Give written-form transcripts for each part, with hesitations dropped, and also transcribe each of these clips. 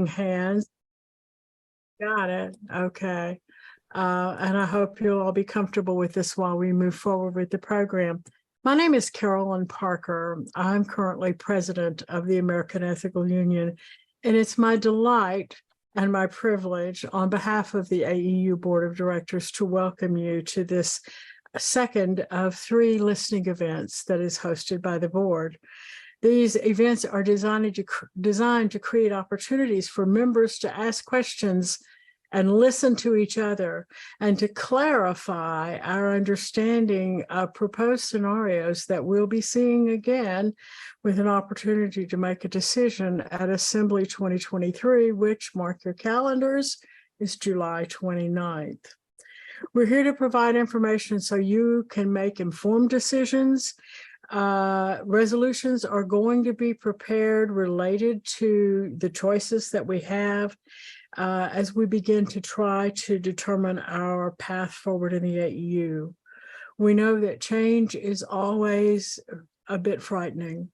hands. Got it. Okay. And I hope you'll all be comfortable with this while we move forward with the program. My name is Carolyn Parker. I'm currently president of the American Ethical Union, and it's my delight and my privilege on behalf of the AEU Board of Directors to welcome you to this second of 3 listening events that is hosted by the board. These events are designed to create opportunities for members to ask questions and listen to each other and to clarify our understanding of proposed scenarios that we'll be seeing again, with an opportunity to make a decision at Assembly 2023, which, mark your calendars, is July 29th. We're here to provide information so you can make informed decisions. Resolutions are going to be prepared related to the choices that we have as we begin to try to determine our path forward in the AEU. We know that change is always a bit frightening,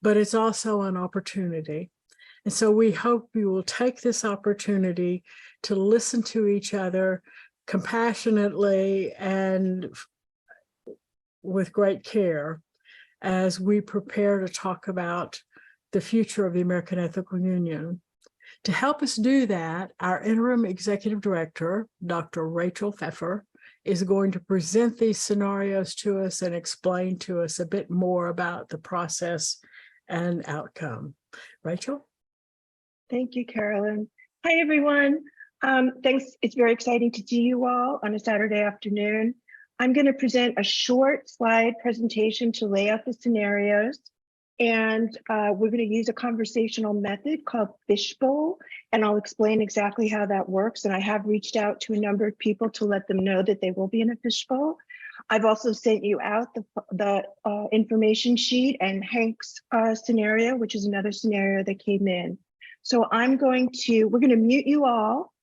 but it's also an opportunity. And so we hope you will take this opportunity to listen to each other compassionately and with great care as we prepare to talk about the future of the American Ethical Union. To help us do that, our Interim Executive Director, Dr. Rachel Pfeffer, is going to present these scenarios to us and explain to us a bit more about the process and outcome. Rachel? Thank you, Carolyn. Hi, everyone. Thanks. It's very exciting to see you all on a Saturday afternoon. I'm going to present a short slide presentation to lay out the scenarios. And we're going to use a conversational method called fishbowl, and I'll explain exactly how that works. And I have reached out to a number of people to let them know that they will be in a fishbowl. I've also sent you out the information sheet and Hank's scenario, which is another scenario that came in. So we're going to mute you all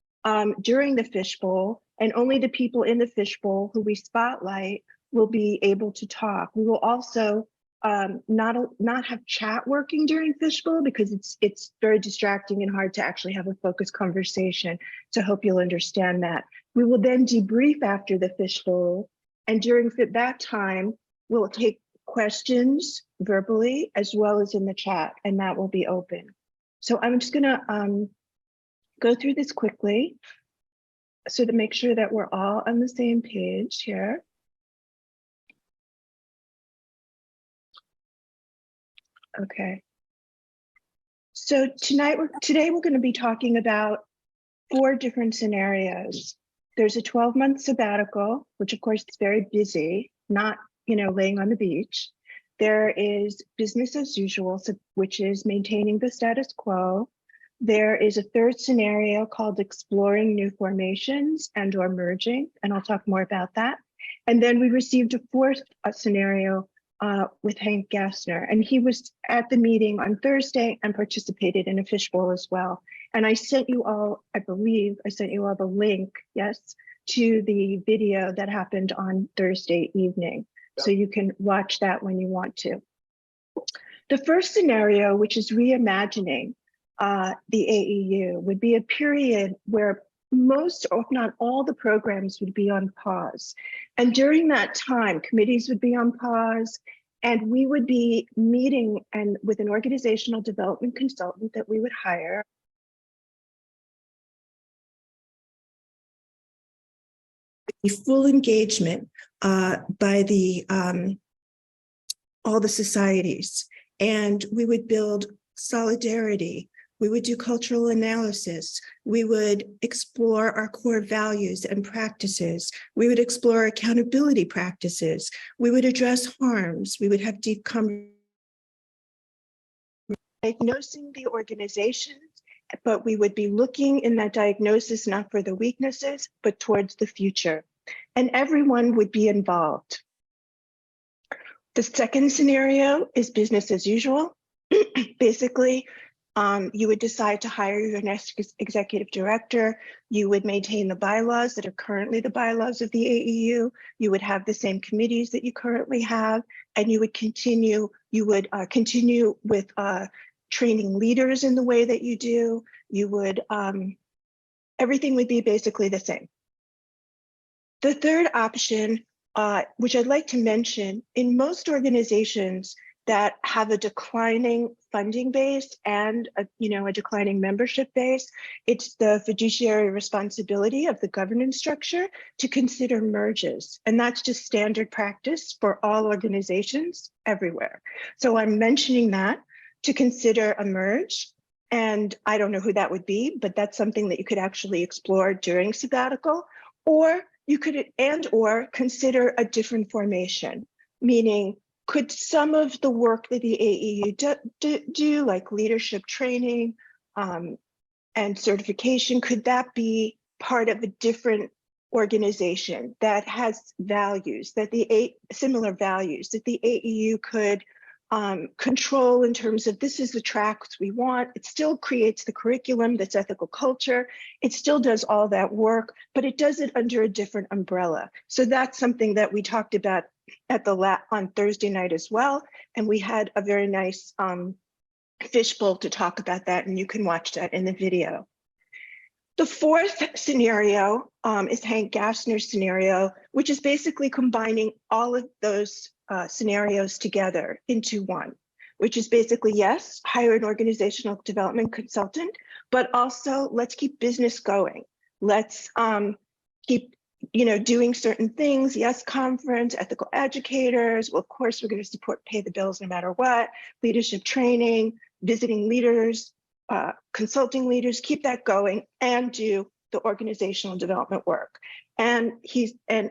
during the fishbowl, and only the people in the fishbowl who we spotlight will be able to talk. We will also not have chat working during fishbowl because it's very distracting and hard to actually have a focused conversation. So I hope you'll understand that. We will then debrief after the fishbowl, and during that time, we'll take questions verbally as well as in the chat, and that will be open. So I'm just gonna go through this quickly so to make sure that we're all on the same page here. Okay. So today we're going to be talking about 4 different scenarios. There's a 12-month sabbatical, which of course is very busy, not, laying on the beach. There is business as usual, which is maintaining the status quo. There is a 3rd scenario called exploring new formations and or merging, and I'll talk more about that. And then we received a 4th scenario with Hank Gassner, and he was at the meeting on Thursday and participated in a fishbowl as well. And I sent you all, I believe I sent you all the link, yes, to the video that happened on Thursday evening. So you can watch that when you want to. The first scenario, which is reimagining the AEU, would be a period where most, or if not all, the programs would be on pause. And during that time, committees would be on pause, and we would be meeting with an organizational development consultant that we would hire. Full engagement by all the societies, and we would build solidarity. We would do cultural analysis. We would explore our core values and practices. We would explore accountability practices. We would address harms. We would have deep diagnosing the organizations, but we would be looking in that diagnosis not for the weaknesses, but towards the future. And everyone would be involved. The second scenario is business as usual. Basically, you would decide to hire your next executive director. You would maintain the bylaws that are currently the bylaws of the AEU. You would have the same committees that you currently have, and you would continue with training leaders in the way that you do. You would, everything would be basically the same. The third option, which I'd like to mention, in most organizations that have a declining funding base and a declining membership base, it's the fiduciary responsibility of the governance structure to consider merges. And that's just standard practice for all organizations everywhere. So I'm mentioning that to consider a merge. And I don't know who that would be, but that's something that you could actually explore during sabbatical, or you could or consider a different formation, meaning could some of the work that the AEU do, like leadership training and certification, could that be part of a different organization that has values, that similar values that the AEU could control in terms of this is the tracks we want. It still creates the curriculum that's ethical culture. It still does all that work, but it does it under a different umbrella. So that's something that we talked about at on Thursday night as well. And we had a very nice fishbowl to talk about that, and you can watch that in the video. The fourth scenario is Hank Gassner's scenario, which is basically combining all of those scenarios together into one, which is basically, yes, hire an organizational development consultant, but also let's keep business going. Let's keep doing certain things. Yes, conference, ethical educators. Well, of course, we're going to support pay the bills no matter what, leadership training, visiting leaders, consulting leaders, keep that going and do the organizational development work. And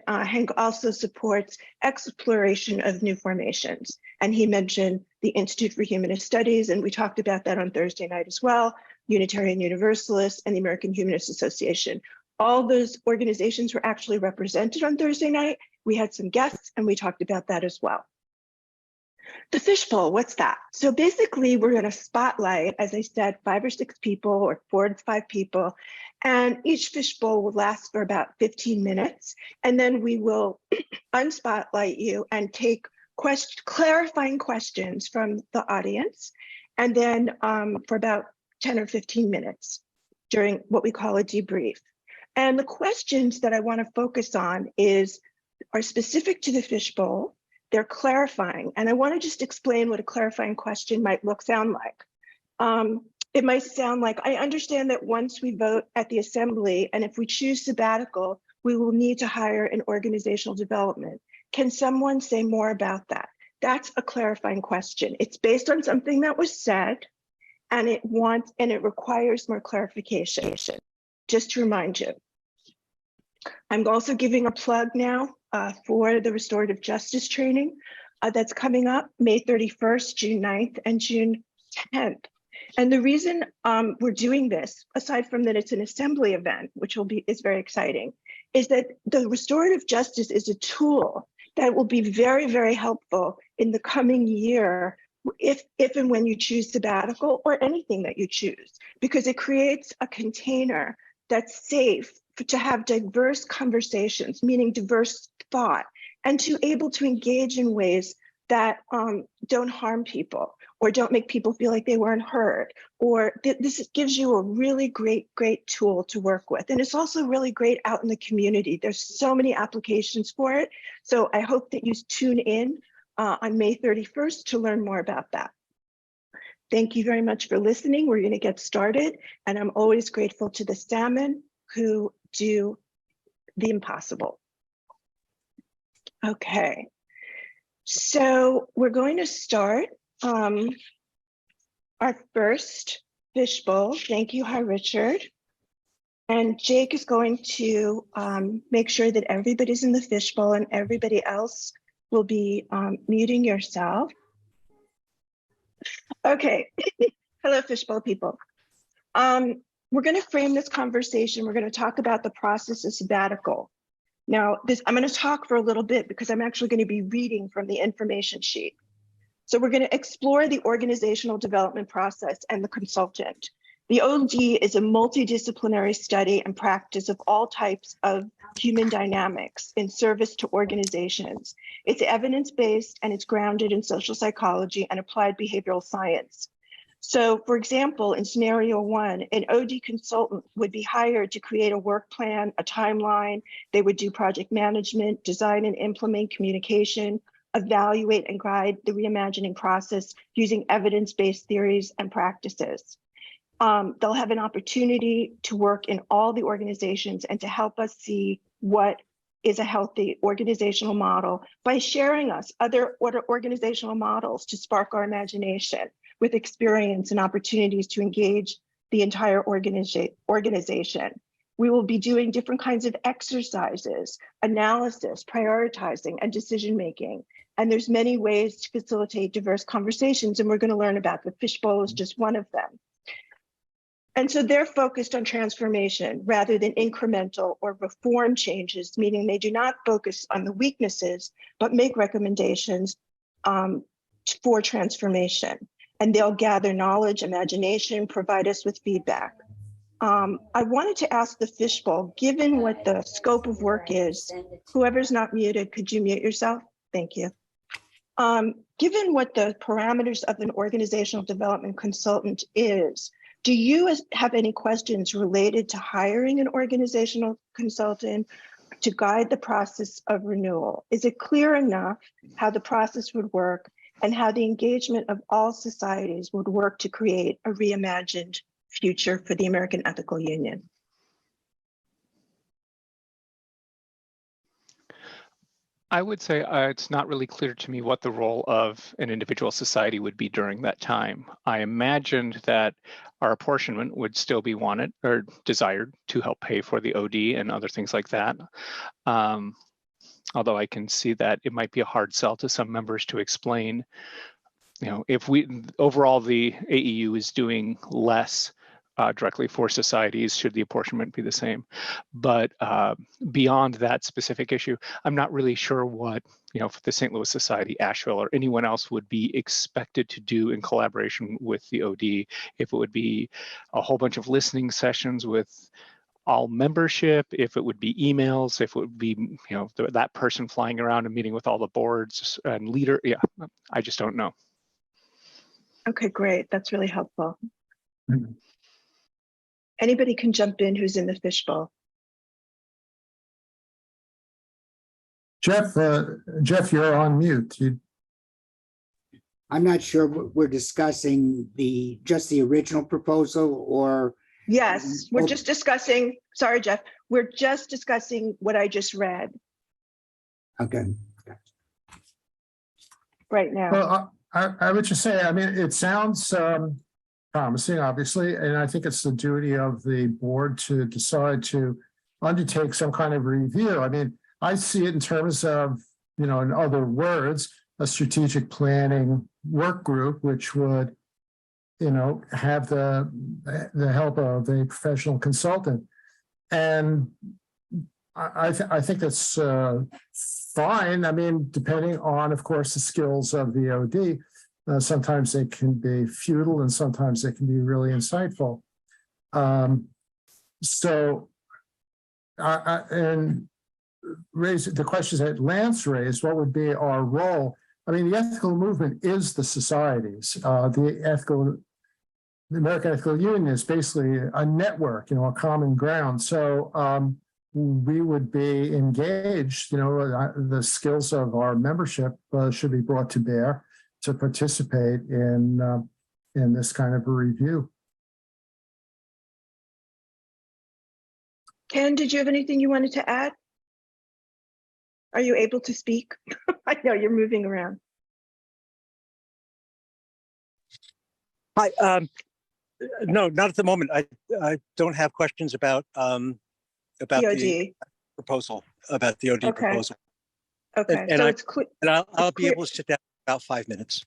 Hank also supports exploration of new formations. And he mentioned the Institute for Humanist Studies, and we talked about that on Thursday night as well, Unitarian Universalists and the American Humanist Association. All those organizations were actually represented on Thursday night. We had some guests and we talked about that as well. The fishbowl, what's that? So basically we're going to spotlight, as I said, 5 or 6 people or 4 to 5 people, and each fishbowl will last for about 15 minutes. And then we will unspotlight you and take clarifying questions from the audience. And then for about 10 or 15 minutes during what we call a debrief. And the questions that I want to focus on are specific to the fishbowl. They're clarifying. And I want to just explain what a clarifying question might sound like. It might sound like, I understand that once we vote at the assembly, and if we choose sabbatical, we will need to hire an organizational development. Can someone say more about that? That's a clarifying question. It's based on something that was said, and it requires more clarification. Just to remind you. I'm also giving a plug now for the restorative justice training that's coming up May 31st, June 9th, and June 10th. And the reason we're doing this, aside from that it's an assembly event, which is very exciting, is that the restorative justice is a tool that will be very, very helpful in the coming year if and when you choose sabbatical or anything that you choose, because it creates a container that's safe to have diverse conversations, meaning diverse thought, and to able to engage in ways that don't harm people or don't make people feel like they weren't heard. Or this gives you a really great tool to work with. And it's also really great out in the community. There's so many applications for it. So I hope that you tune in on May 31st to learn more about that. Thank you very much for listening. We're going to get started. And I'm always grateful to the Salmon who do the impossible. Okay, so we're going to start our first fishbowl. Thank you, hi Richard. And Jake is going to make sure that everybody's in the fishbowl and everybody else will be muting yourself. Okay, hello fishbowl people. We're going to frame this conversation. We're going to talk about the process of sabbatical. Now, I'm going to talk for a little bit because I'm actually going to be reading from the information sheet. So we're going to explore the organizational development process and the consultant. The OD is a multidisciplinary study and practice of all types of human dynamics in service to organizations. It's evidence-based and it's grounded in social psychology and applied behavioral science. So for example, in scenario one, an OD consultant would be hired to create a work plan, a timeline. They would do project management, design and implement communication, evaluate and guide the reimagining process using evidence-based theories and practices. They'll have an opportunity to work in all the organizations and to help us see what is a healthy organizational model by sharing us other organizational models to spark our imagination with experience and opportunities to engage the entire organization. We will be doing different kinds of exercises, analysis, prioritizing, and decision-making. And there's many ways to facilitate diverse conversations, and we're going to learn about the fishbowl is just one of them. And so they're focused on transformation rather than incremental or reform changes, meaning they do not focus on the weaknesses, but make recommendations for transformation. And they'll gather knowledge, imagination, provide us with feedback. I wanted to ask the fishbowl, given what the scope of work is, whoever's not muted, could you mute yourself? Thank you. Given what the parameters of an organizational development consultant is, do you have any questions related to hiring an organizational consultant to guide the process of renewal? Is it clear enough how the process would work and how the engagement of all societies would work to create a reimagined future for the American Ethical Union? I would say it's not really clear to me what the role of an individual society would be during that time. I imagined that our apportionment would still be wanted or desired to help pay for the OD and other things like that. Although I can see that it might be a hard sell to some members to explain, if overall the AEU is doing less directly for societies, should the apportionment be the same? But beyond that specific issue, I'm not really sure what, for the St. Louis Society, Asheville, or anyone else would be expected to do in collaboration with the OD, if it would be a whole bunch of listening sessions with all membership, if it would be emails, if it would be, that person flying around and meeting with all the boards and leader. Yeah, I just don't know. Okay, great. That's really helpful. Anybody can jump in who's in the fishbowl. Jeff, you're on mute. I'm not sure we're discussing just the original proposal or. Yes, we're just discussing, sorry, Jeff, we're just discussing what I just read. Okay. Right now. Well, I would just say, it sounds promising, obviously, and I think it's the duty of the board to decide to undertake some kind of review. I see it in terms of, in other words, a strategic planning work group, which would, have the help of a professional consultant. And I think that's fine. Depending on, of course, the skills of the OD. Sometimes they can be futile and sometimes they can be really insightful. And raise the questions that Lance raised, what would be our role? The ethical movement is the societies. The American Ethical Union is basically a network, a common ground. So we would be engaged, the skills of our membership should be brought to bear to participate in this kind of a review. Ken, did you have anything you wanted to add? Are you able to speak? I know you're moving around. Hi. No, not at the moment. I don't have questions about the proposal, about the OD proposal. Okay, and so it's clear. And I'll be clear. able to sit down in about 5 minutes.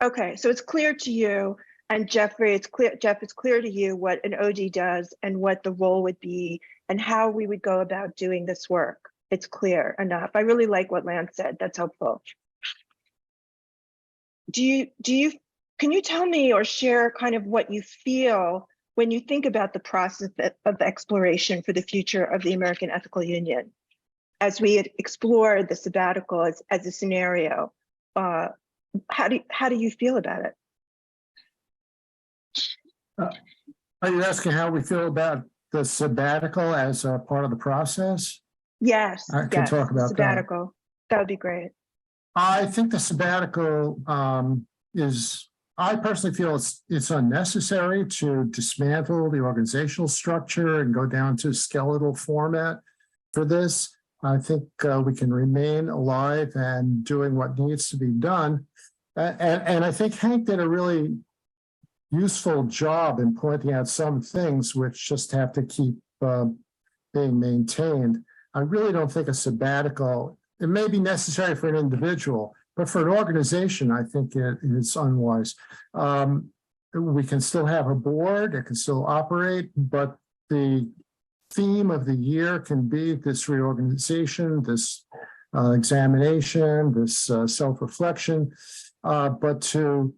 Okay, so it's clear to you, and Jeffrey, it's clear. Jeff, it's clear to you what an OD does and what the role would be and how we would go about doing this work. It's clear enough. I really like what Lance said. That's helpful. Can you tell me or share kind of what you feel when you think about the process of exploration for the future of the American Ethical Union? As we explore the sabbatical as a scenario, how do you feel about it? Are you asking how we feel about the sabbatical as a part of the process? Yes, I can yes, talk about that. sabbatical. That would be great. I think the sabbatical I personally feel it's unnecessary to dismantle the organizational structure and go down to skeletal format for this. I think we can remain alive and doing what needs to be done. And I think Hank did a really useful job in pointing out some things which just have to keep being maintained. I really don't think a sabbatical, it may be necessary for an individual, but for an organization, I think it is unwise. We can still have a board, it can still operate, but the theme of the year can be this reorganization, this examination, this self-reflection, but to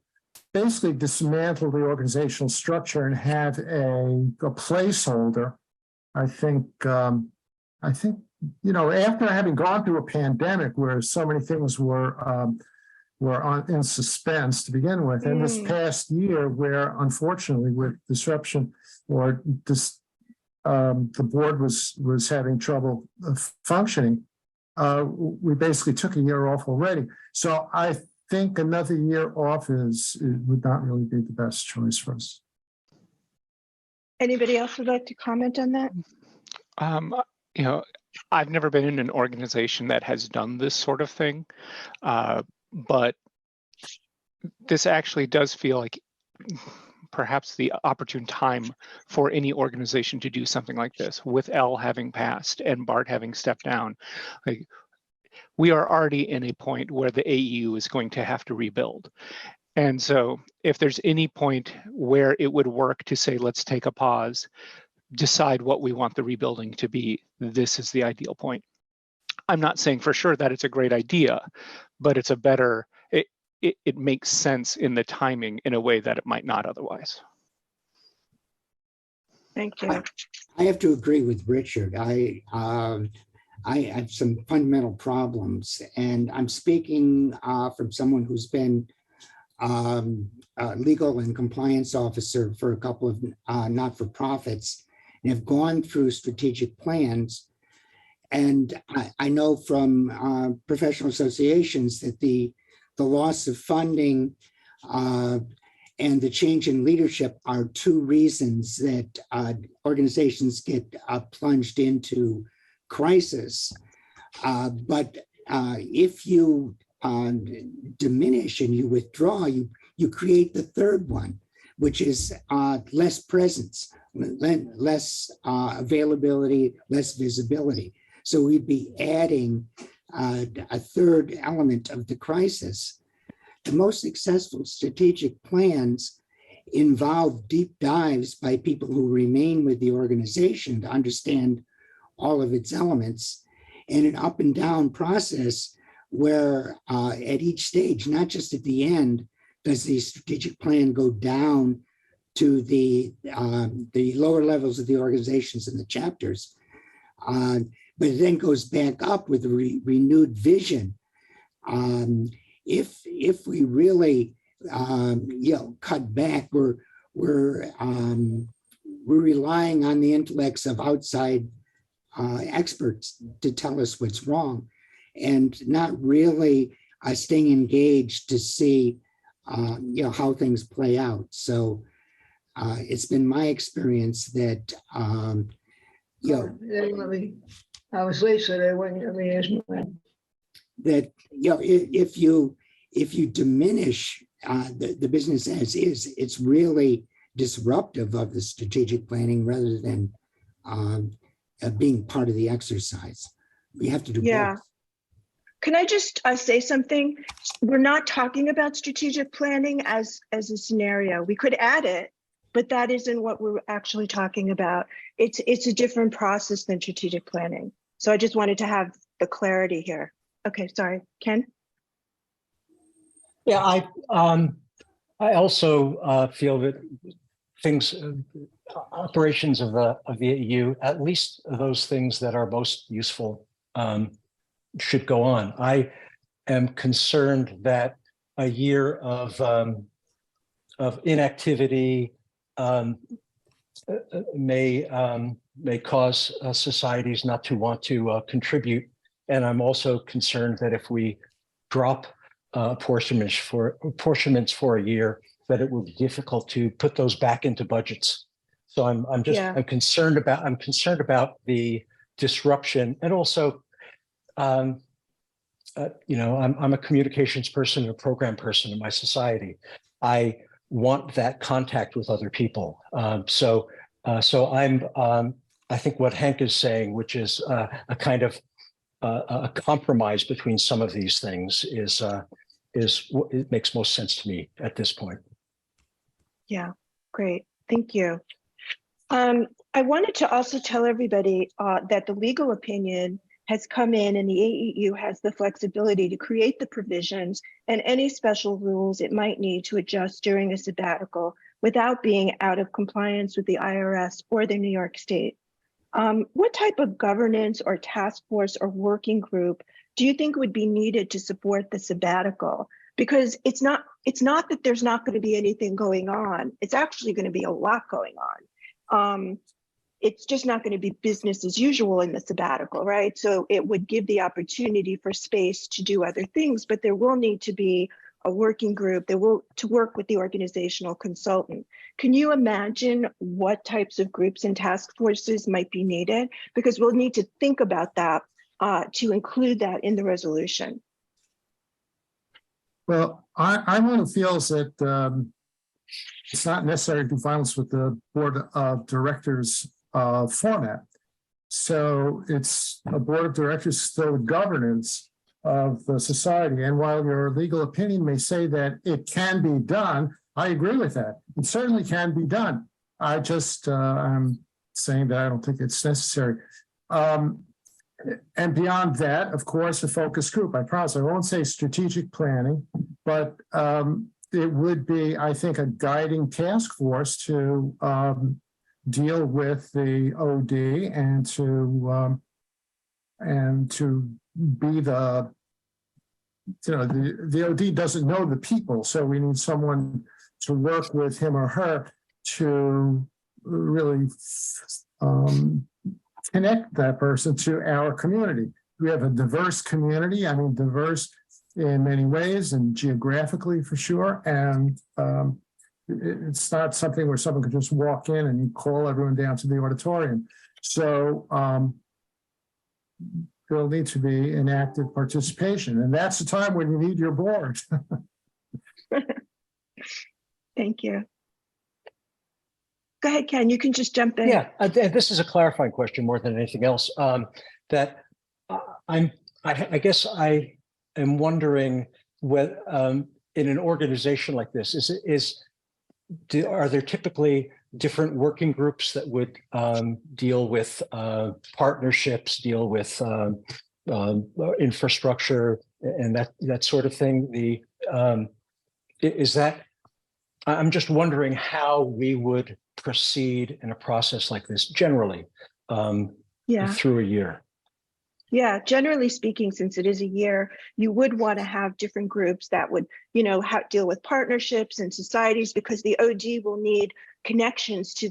basically dismantle the organizational structure and have a placeholder. I think, you know, after having gone through a pandemic where so many things were in suspense to begin with, and this past year where unfortunately with disruption or this, the board was having trouble functioning, we basically took a year off already. So I think another year off would not really be the best choice for us. Anybody else would like to comment on that? You know, I've never been in an organization that has done this sort of thing, but this actually does feel like perhaps the opportune time for any organization to do something like this, with Elle having passed and Bart having stepped down. Like, we are already in a point where the AEU is going to have to rebuild. And so if there's any point where it would work to say, let's take a pause, decide what we want the rebuilding to be, this is the ideal point. I'm not saying for sure that it's a great idea, but it's a better, it makes sense in the timing in a way that it might not otherwise. Thank you. I have to agree with Richard. I have some fundamental problems, and I'm speaking from someone who's been legal and compliance officer for a couple of not-for-profits and have gone through strategic plans. And I know from professional associations that the loss of funding and the change in leadership are two reasons that organizations get plunged into crisis. But if you diminish and you withdraw, you create the third one, which is less presence, less availability, less visibility. So we'd be adding a third element of the crisis. The most successful strategic plans involve deep dives by people who remain with the organization to understand all of its elements, and an up and down process where at each stage, not just at the end, does the strategic plan go down to the lower levels of the organizations and the chapters, but it then goes back up with a renewed vision. If we really cut back, we're relying on the intellects of outside experts to tell us what's wrong, and not really staying engaged to see how things play out. So it's been my experience that I was Lisa, they wouldn't give me as much. That if you diminish the business as is, it's really disruptive of the strategic planning rather than being part of the exercise. We have to do both. Can I just say something? We're not talking about strategic planning as a scenario. We could add it, but that isn't what we're actually talking about. It's a different process than strategic planning. So I just wanted to have the clarity here. Okay, sorry, Ken? Yeah, I also feel that things, operations of the AEU, at least those things that are most useful, should go on. I am concerned that a year of inactivity may cause societies not to want to contribute. And I'm also concerned that if we drop apportionments for a year, that it will be difficult to put those back into budgets. So I'm concerned about the disruption, and also, I'm a communications person and a program person in my society. I want that contact with other people. So I think what Hank is saying, which is a kind of a compromise between some of these things, is what it makes most sense to me at this point. Yeah, great. Thank you. I wanted to also tell everybody that the legal opinion has come in, and the AEU has the flexibility to create the provisions and any special rules it might need to adjust during a sabbatical without being out of compliance with the IRS or the New York State. What type of governance or task force or working group do you think would be needed to support the sabbatical? Because it's not that there's not going to be anything going on. It's actually going to be a lot going on. It's just not going to be business as usual in the sabbatical, right? So it would give the opportunity for space to do other things, but there will need to be a working group that will to work with the organizational consultant. Can you imagine what types of groups and task forces might be needed? Because we'll need to think about that to include that in the resolution. Well, I'm one who feels that it's not necessary to do violence with the board of directors format. So it's a board of directors, still governance of the society. And while your legal opinion may say that it can be done, I agree with that. It certainly can be done. I just, I'm saying that I don't think it's necessary. And beyond that, of course, a focus group. I promise I won't say strategic planning, but it would be, I think, a guiding task force to deal with the OD and to be the OD doesn't know the people, so we need someone to work with him or her to really connect that person to our community. We have a diverse community. I mean, diverse in many ways and geographically for sure. And it's not something where someone could just walk in and you call everyone down to the auditorium. So there'll need to be an active participation. And that's the time when you need your board. Thank you. Go ahead, Ken, you can just jump in. Yeah, this is a clarifying question more than anything else. I guess I am wondering whether in an organization like this, are there typically different working groups that would deal with partnerships, deal with infrastructure and that sort of thing? I'm just wondering how we would proceed in a process like this generally through a year. Yeah, generally speaking, since it is a year, you would want to have different groups that would, deal with partnerships and societies, because the OD will need connections to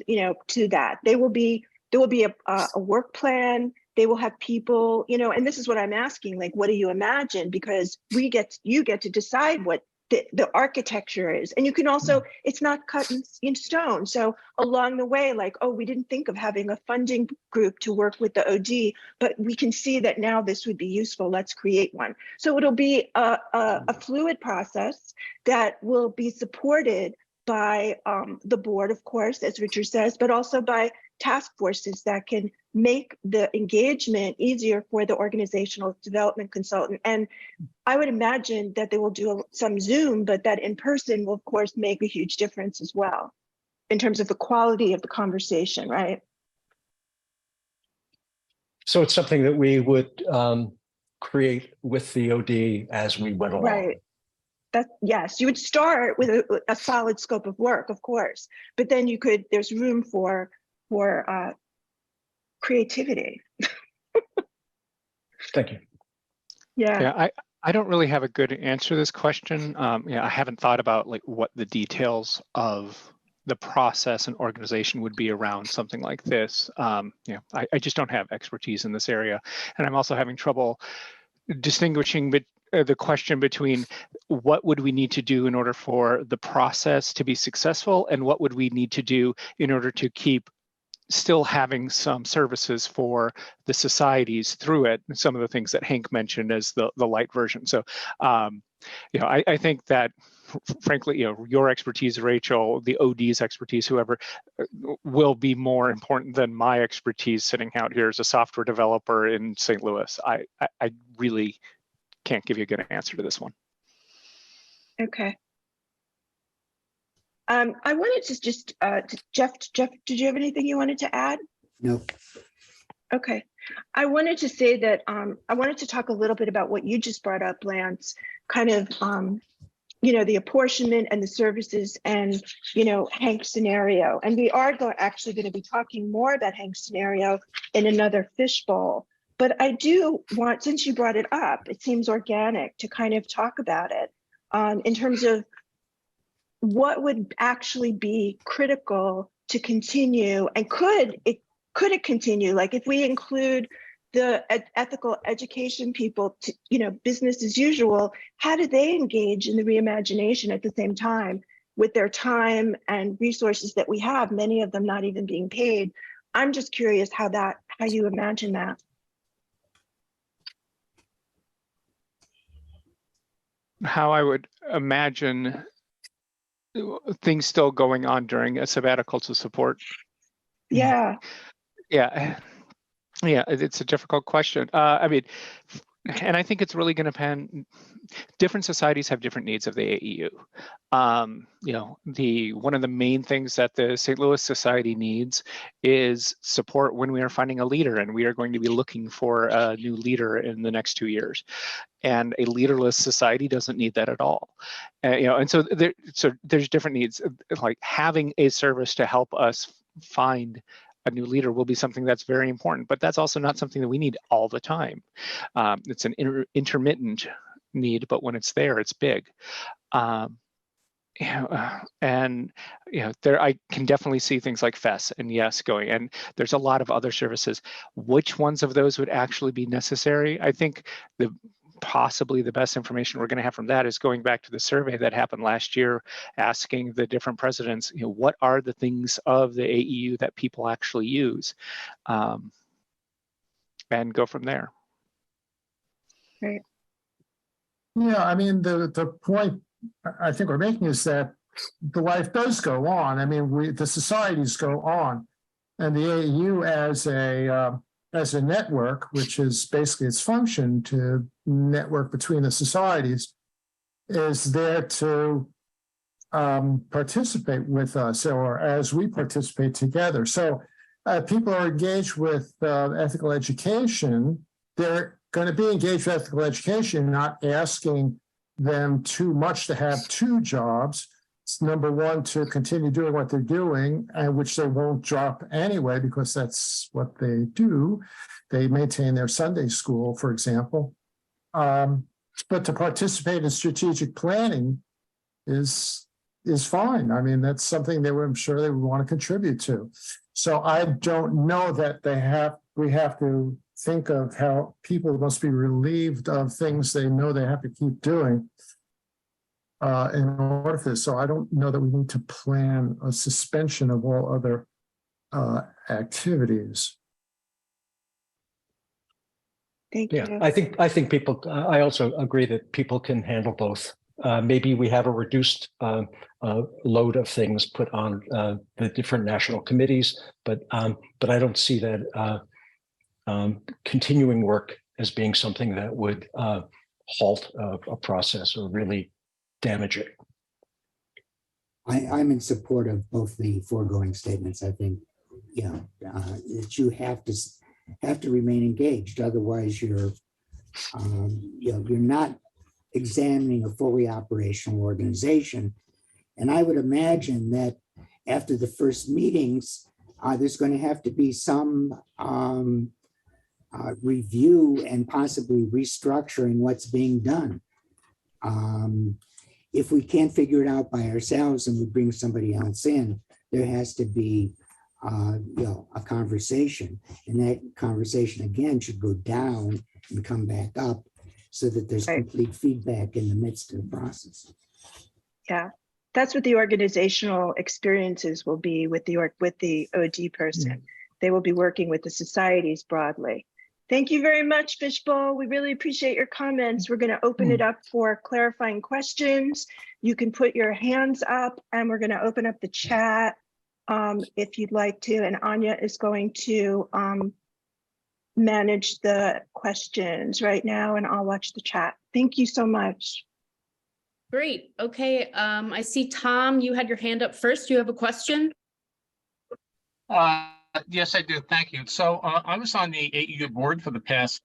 that. There will be a work plan. They will have people, and this is what I'm asking, like, what do you imagine? Because you get to decide what the architecture is. And you can also, it's not cut in stone. So along the way, like, oh, we didn't think of having a funding group to work with the OD, but we can see that now this would be useful. Let's create one. So it'll be a fluid process that will be supported by the board, of course, as Richard says, but also by task forces that can make the engagement easier for the organizational development consultant. And I would imagine that they will do some Zoom, but that in person will, of course, make a huge difference as well in terms of the quality of the conversation, right? So it's something that we would create with the OD as we went along. Right. Yes, you would start with a solid scope of work, of course, but then there's room for creativity. Thank you. Yeah, I don't really have a good answer to this question. I haven't thought about like what the details of the process and organization would be around something like this. I just don't have expertise in this area, and I'm also having trouble distinguishing the question between what would we need to do in order for the process to be successful, and what would we need to do in order to keep still having some services for the societies through it. And some of the things that Hank mentioned as the light version. So, I think that, frankly, your expertise, Rachel, the OD's expertise, whoever, will be more important than my expertise sitting out here as a software developer in St. Louis. I really can't give you a good answer to this one. Okay. I wanted to just, Jeff, did you have anything you wanted to add? No. Okay. I wanted to say that I wanted to talk a little bit about what you just brought up, Lance, kind of, the apportionment and the services and, Hank's scenario. And we are actually going to be talking more about Hank's scenario in another fishbowl. But I do want, since you brought it up, it seems organic to kind of talk about it in terms of what would actually be critical to continue, and could it continue? Like if we include the ethical education people to, business as usual, how do they engage in the reimagination at the same time with their time and resources that we have, many of them not even being paid? I'm just curious how you imagine that. How I would imagine things still going on during a sabbatical to support. Yeah. Yeah, it's a difficult question. And I think it's really going to depend. Different societies have different needs of the AEU. One of the main things that the St. Louis Society needs is support when we are finding a leader, and we are going to be looking for a new leader in the next 2 years. And a leaderless society doesn't need that at all. And so there's different needs. Like having a service to help us find a new leader will be something that's very important, but that's also not something that we need all the time. It's an intermittent need, but when it's there, it's big. I can definitely see things like FES and YES going, and there's a lot of other services. Which ones of those would actually be necessary? I think possibly the best information we're going to have from that is going back to the survey that happened last year, asking the different presidents, what are the things of the AEU that people actually use, and go from there. Right. Yeah, I mean, the point I think we're making is that the life does go on. I mean, the societies go on, and the AEU as a network, which is basically its function to network between the societies, is there to participate with us, or as we participate together. So people are engaged with ethical education. They're going to be engaged with ethical education, not asking them too much to have two jobs. It's number one, to continue doing what they're doing, which they won't drop anyway, because that's what they do. They maintain their Sunday school, for example. But to participate in strategic planning is fine. I mean, that's something I'm sure they would want to contribute to. So I don't know that we have to think of how people must be relieved of things they know they have to keep doing in order for this. So I don't know that we need to plan a suspension of all other activities. Thank you. I think people, I also agree that people can handle both. Maybe we have a reduced load of things put on the different national committees, but I don't see that continuing work as being something that would halt a process or really damage it. I'm in support of both the foregoing statements. I think, that you have to remain engaged. Otherwise, you're not examining a fully operational organization. And I would imagine that after the first meetings, there's going to have to be some review and possibly restructuring what's being done. If we can't figure it out by ourselves and we bring somebody else in, there has to be, a conversation, and that conversation again should go down and come back up so that there's Right. complete feedback in the midst of the process. Yeah, that's what the organizational experiences will be with the OD person. They will be working with the societies broadly. Thank you very much, Fishbowl. We really appreciate your comments. We're going to open it up for clarifying questions. You can put your hands up, and we're going to open up the chat if you'd like to. And Anya is going to manage the questions right now, and I'll watch the chat. Thank you so much. Great. Okay. I see, Tom, you had your hand up first. Do you have a question? Yes, I do. Thank you. So I was on the AEU board for the past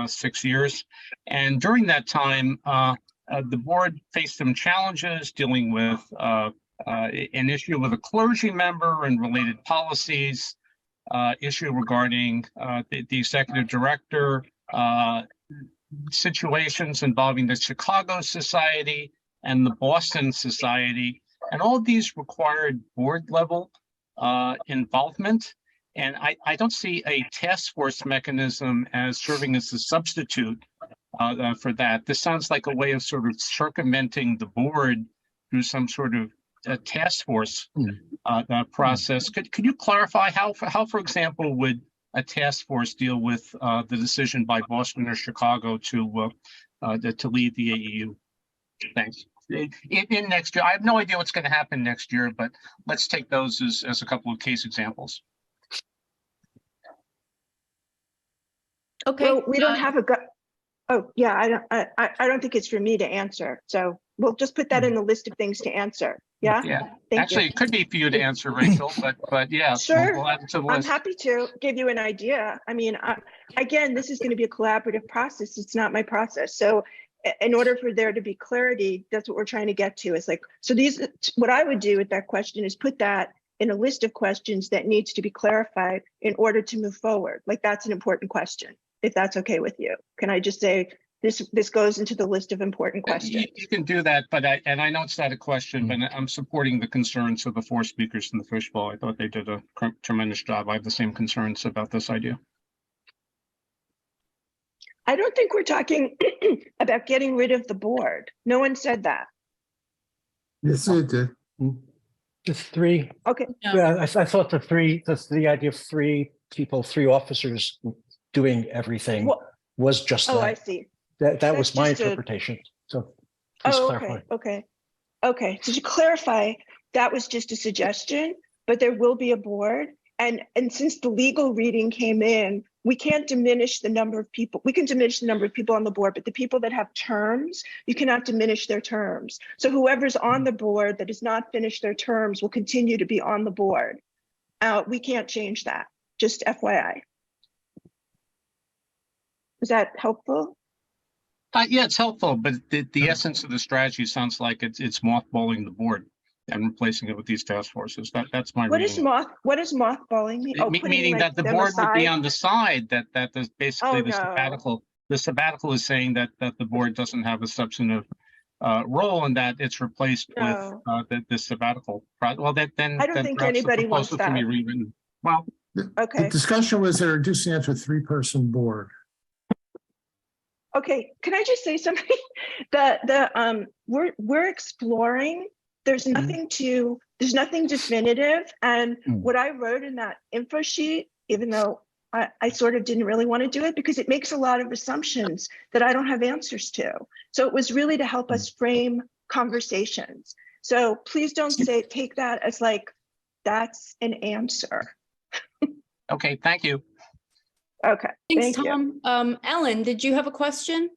6 years. And during that time, the board faced some challenges dealing with an issue with a clergy member and related policies, issue regarding the executive director, situations involving the Chicago Society and the Boston Society. And all of these required board level involvement. And I don't see a task force mechanism as serving as a substitute for that. This sounds like a way of sort of circumventing the board through some sort of task force process. Could you clarify how, for example, would a task force deal with the decision by Boston or Chicago to lead the AEU? Thanks. In next year, I have no idea what's going to happen next year, but let's take those as a couple of case examples. Okay. Well, we don't have a oh yeah, I don't think it's for me to answer. So we'll just put that in the list of things to answer. Yeah. Yeah. Thank Actually, you. it could be for you to answer, Rachel, but yeah, Sure. we'll add it to the I'm list. happy to give you an idea. I mean, again, this is going to be a collaborative process. It's not my process. So in order for there to be clarity, that's what we're trying to get to. Is like, so what I would do with that question is put that in a list of questions that needs to be clarified in order to move forward. Like, that's an important question, if that's okay with you. Can I just say this goes into the list of important questions? You can do that, but I know it's not a question, but I'm supporting the concerns of the 4 speakers in the fishbowl. I thought they did a tremendous job. I have the same concerns about this idea. I don't think we're talking about getting rid of the board. No one said that. Yes, it did. The 3. Okay. Yeah, I thought the idea of 3 people, 3 officers doing everything Well, was just oh, that. I see. That was That's my just interpretation. So please clarify. Okay. So to clarify, that was just a suggestion, but there will be a board. And since the legal reading came in, we can't diminish the number of people. We can diminish the number of people on the board, but the people that have terms, you cannot diminish their terms. So whoever's on the board that has not finished their terms will continue to be on the board. We can't change that, just FYI. Is that helpful? Yeah, it's helpful, but the essence of the strategy sounds like it's mothballing the board and replacing it with these task forces. That's my What reading. What does mothballing mean? Oh, Meaning that the board would be on the side that there's basically the sabbatical. The sabbatical is saying that the board doesn't have a substantive role and that it's replaced with the sabbatical. Well, then I don't think anybody wants that. Can be rewritten. Well, okay. The discussion was they're reducing it to a 3-person board. Okay, can I just say something? We're exploring. There's nothing definitive. And what I wrote in that info sheet, even though I sort of didn't really want to do it because it makes a lot of assumptions that I don't have answers to. So it was really to help us frame conversations. So please don't take that as like, that's an answer. okay, thank you. Okay, Thanks, thank you. Tom. Ellen, did you have a question?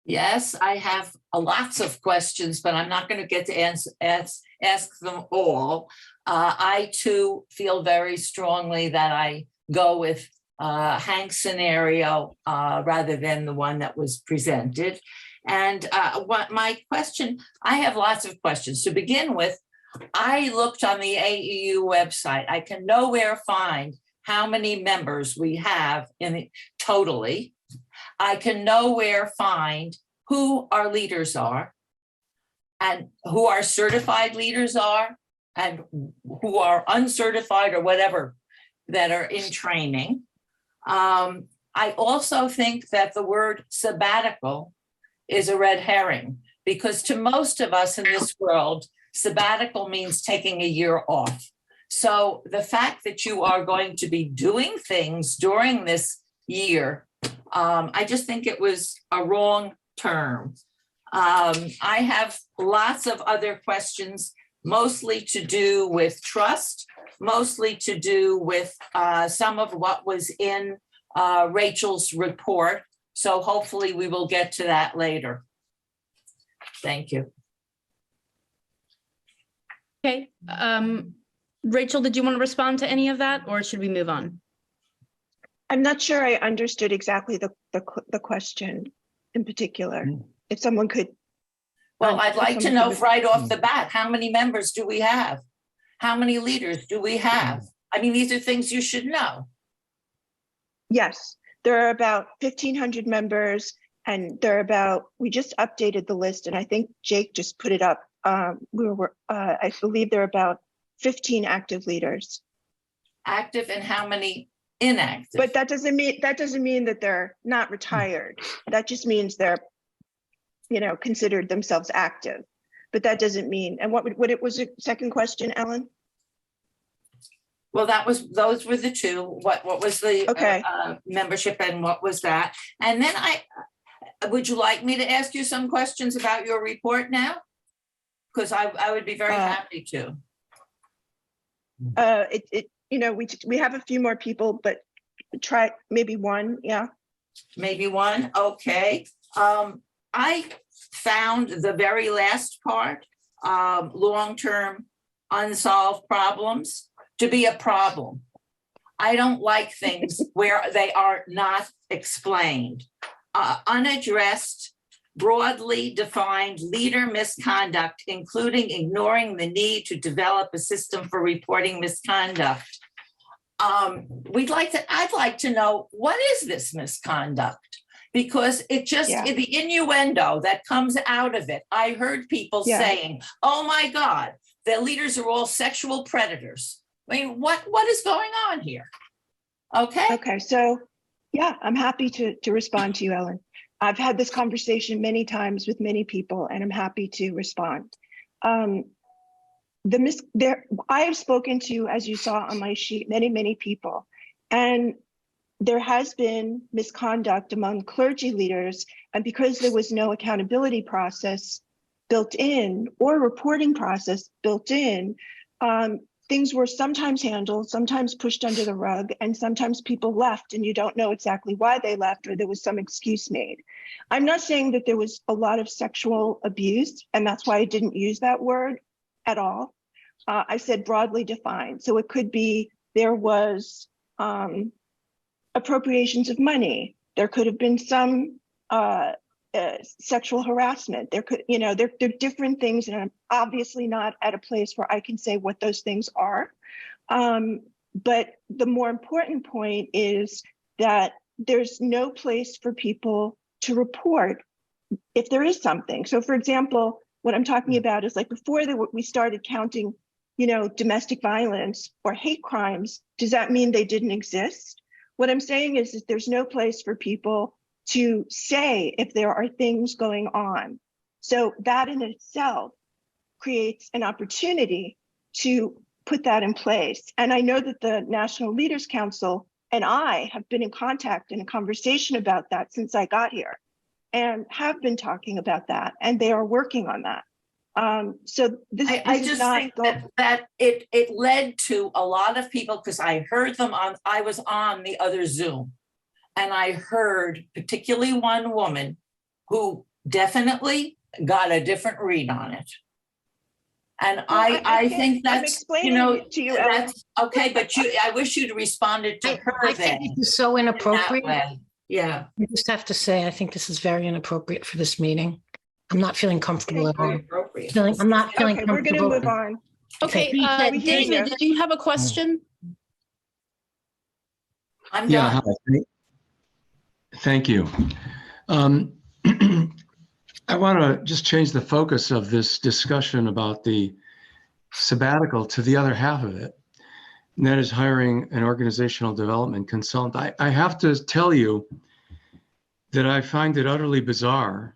Yes, I have lots of questions, but I'm not going to get to ask them all. I too feel very strongly that I go with Hank's scenario rather than the one that was presented. And what my question, I have lots of questions. To begin with, I looked on the AEU website. I can nowhere find how many members we have totally. I can nowhere find who our leaders are and who our certified leaders are and who are uncertified or whatever that are in training. I also think that the word sabbatical is a red herring, because to most of us in this world, sabbatical means taking a year off. So the fact that you are going to be doing things during this year, I just think it was a wrong term. I have lots of other questions, mostly to do with trust, mostly to do with some of what was in Rachel's report. So hopefully we will get to that later. Thank you. Okay. Rachel, did you want to respond to any of that, or should we move on? I'm not sure I understood exactly the question in particular. If someone could. Well, I'd like to know right off the bat, how many members do we have? How many leaders do we have? I mean, these are things you should know. Yes, there are about 1,500 members, and we just updated the list, and I think Jake just put it up. I believe there are about 15 active leaders. Active, and how many inactive? But that doesn't mean that they're not retired. That just means they're, considered themselves active. But that doesn't mean. And what was the second question, Ellen? Well, those were the two. What was the membership, and what was that? And then would you like me to ask you some questions about your report now? Because I would be very happy to. We have a few more people, but try maybe one. Yeah. Maybe one. Okay. I found the very last part, long-term unsolved problems, to be a problem. I don't like things where they are not explained. Unaddressed, broadly defined leader misconduct, including ignoring the need to develop a system for reporting misconduct. I'd like to know, what is this misconduct? Because the innuendo that comes out of it, I heard people saying, oh my God, the leaders are all sexual predators. I mean, what is going on here? Okay. Okay, so I'm happy to respond to you, Ellen. I've had this conversation many times with many people, and I'm happy to respond. I have spoken to, as you saw on my sheet, many people, and there has been misconduct among clergy leaders, and because there was no accountability process built in or reporting process built in, things were sometimes handled, sometimes pushed under the rug, and sometimes people left and you don't know exactly why they left, or there was some excuse made. I'm not saying that there was a lot of sexual abuse, and that's why I didn't use that word at all. I said broadly defined. So it could be there was appropriations of money. There could have been some sexual harassment. There could, there are different things, and I'm obviously not at a place where I can say what those things are. But the more important point is that there's no place for people to report if there is something. So for example, what I'm talking about is like before we started counting, domestic violence or hate crimes, does that mean they didn't exist? What I'm saying is that there's no place for people to say if there are things going on. So that in itself creates an opportunity to put that in place. And I know that the National Leaders Council and I have been in contact and a conversation about that since I got here, and have been talking about that, and they are working on that. So I just think that it led to a lot of people, because I heard them I was on the other Zoom, and I heard particularly one woman who definitely got a different read on it. And I think that's, I'm explaining it to you, that's okay, but I wish you'd responded to her. I think this is so inappropriate. Yeah. I just have to say, I think this is very inappropriate for this meeting. I'm not feeling comfortable at all. I'm not feeling comfortable. We're going to move on. Okay, David, did you have a question? I'm Yeah, done. hi. Thank you. I want to just change the focus of this discussion about the sabbatical to the other half of it, and that is hiring an organizational development consultant. I have to tell you that I find it utterly bizarre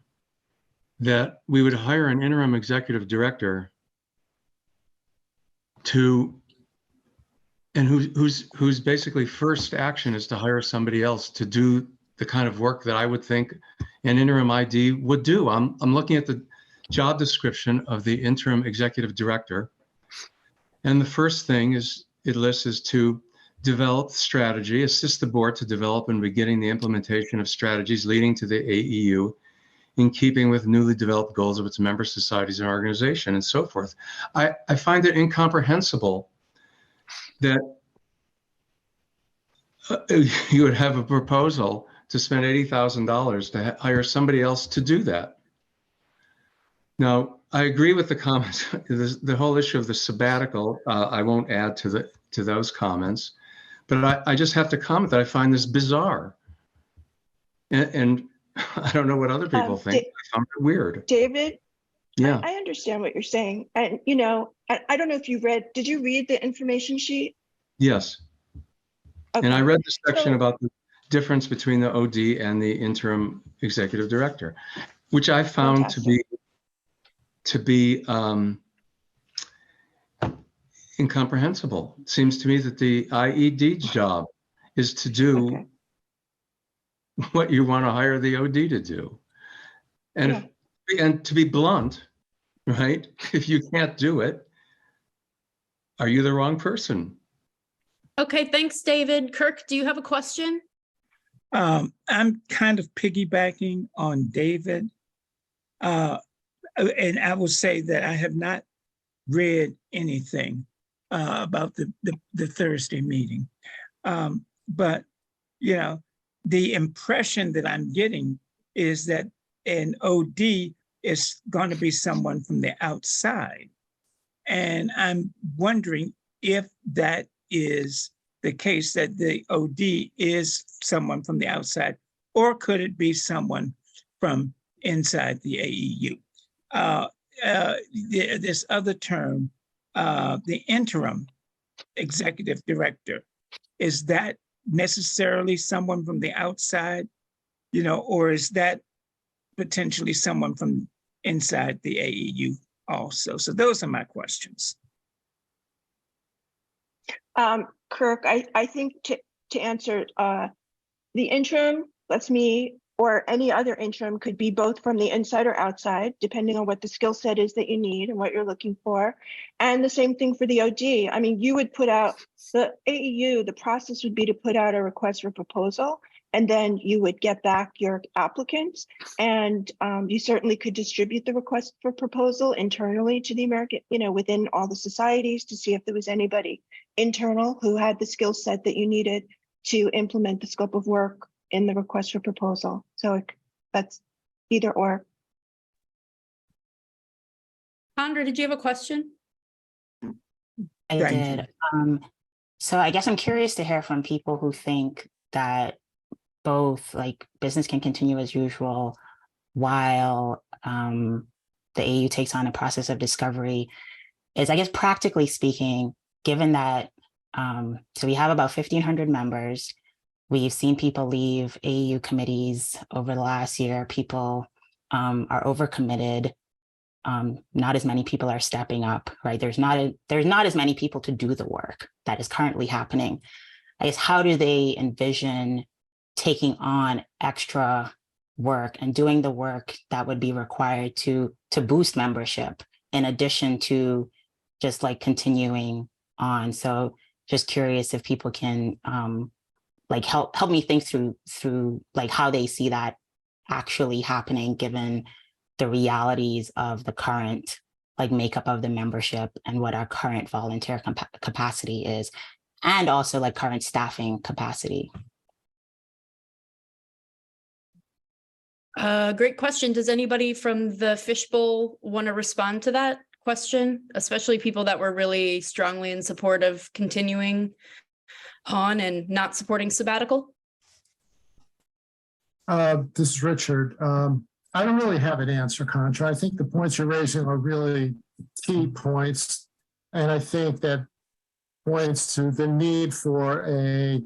that we would hire an interim executive director whose basically first action is to hire somebody else to do the kind of work that I would think an interim ID would do. I'm looking at the job description of the interim executive director, and the first thing it lists is to develop strategy, assist the board to develop and beginning the implementation of strategies leading to the AEU in keeping with newly developed goals of its member societies and organization, and so forth. I find it incomprehensible that you would have a proposal to spend $80,000 to hire somebody else to do that. Now, I agree with the comments, the whole issue of the sabbatical. I won't add to those comments, but I just have to comment that I find this bizarre. And I don't know what other people think. I found it weird. David, yeah, I understand what you're saying. And, you know, I don't know if did you read the information sheet? Yes. Okay. And I read the section about the difference between the OD and the interim executive director, which I found to be incomprehensible. It seems to me that the IED's job is to do what you want to hire the OD to do. And and to be blunt, right? If you can't do it, are you the wrong person? Okay, thanks, David. Kirk, do you have a question? I'm kind of piggybacking on David. And I will say that I have not read anything about the Thursday meeting. But, you know, the impression that I'm getting is that an OD is going to be someone from the outside. And I'm wondering if that is the case, that the OD is someone from the outside, or could it be someone from inside the AEU? This other term, the interim executive director, is that necessarily someone from the outside, you know, or is that potentially someone from inside the AEU also? So those are my questions. Kirk, I think to answer, the interim, that's me, or any other interim could be both from the inside or outside, depending on what the skill set is that you need and what you're looking for. And the same thing for the OD. I mean, you would put out the AEU, the process would be to put out a request for proposal, and then you would get back your applicants. And you certainly could distribute the request for proposal internally to the American, you know, within all the societies to see if there was anybody internal who had the skill set that you needed to implement the scope of work in the request for proposal. So that's either or. Chandra, did you have a question? Thank I did. So I guess I'm curious to hear from people who think that both like business can continue as usual while the AEU takes on a process of discovery. Is, I guess, practically speaking, given that, so we have about 1,500 members, we've seen people leave AEU committees over the last year, people are overcommitted, not as many people are stepping up, right? There's not as many people to do the work that is currently happening. I guess, how do they envision taking on extra work and doing the work that would be required to boost membership in addition to just like continuing on? So just curious if people can like help me think through like how they see that actually happening, given the realities of the current like makeup of the membership and what our current volunteer capacity is, and also like current staffing capacity. Great question. Does anybody from the fishbowl want to respond to that question, especially people that were really strongly in support of continuing on and not supporting sabbatical? This is Richard. I don't really have an answer, Contra. I think the points you're raising are really key points. And I think that points to the need for a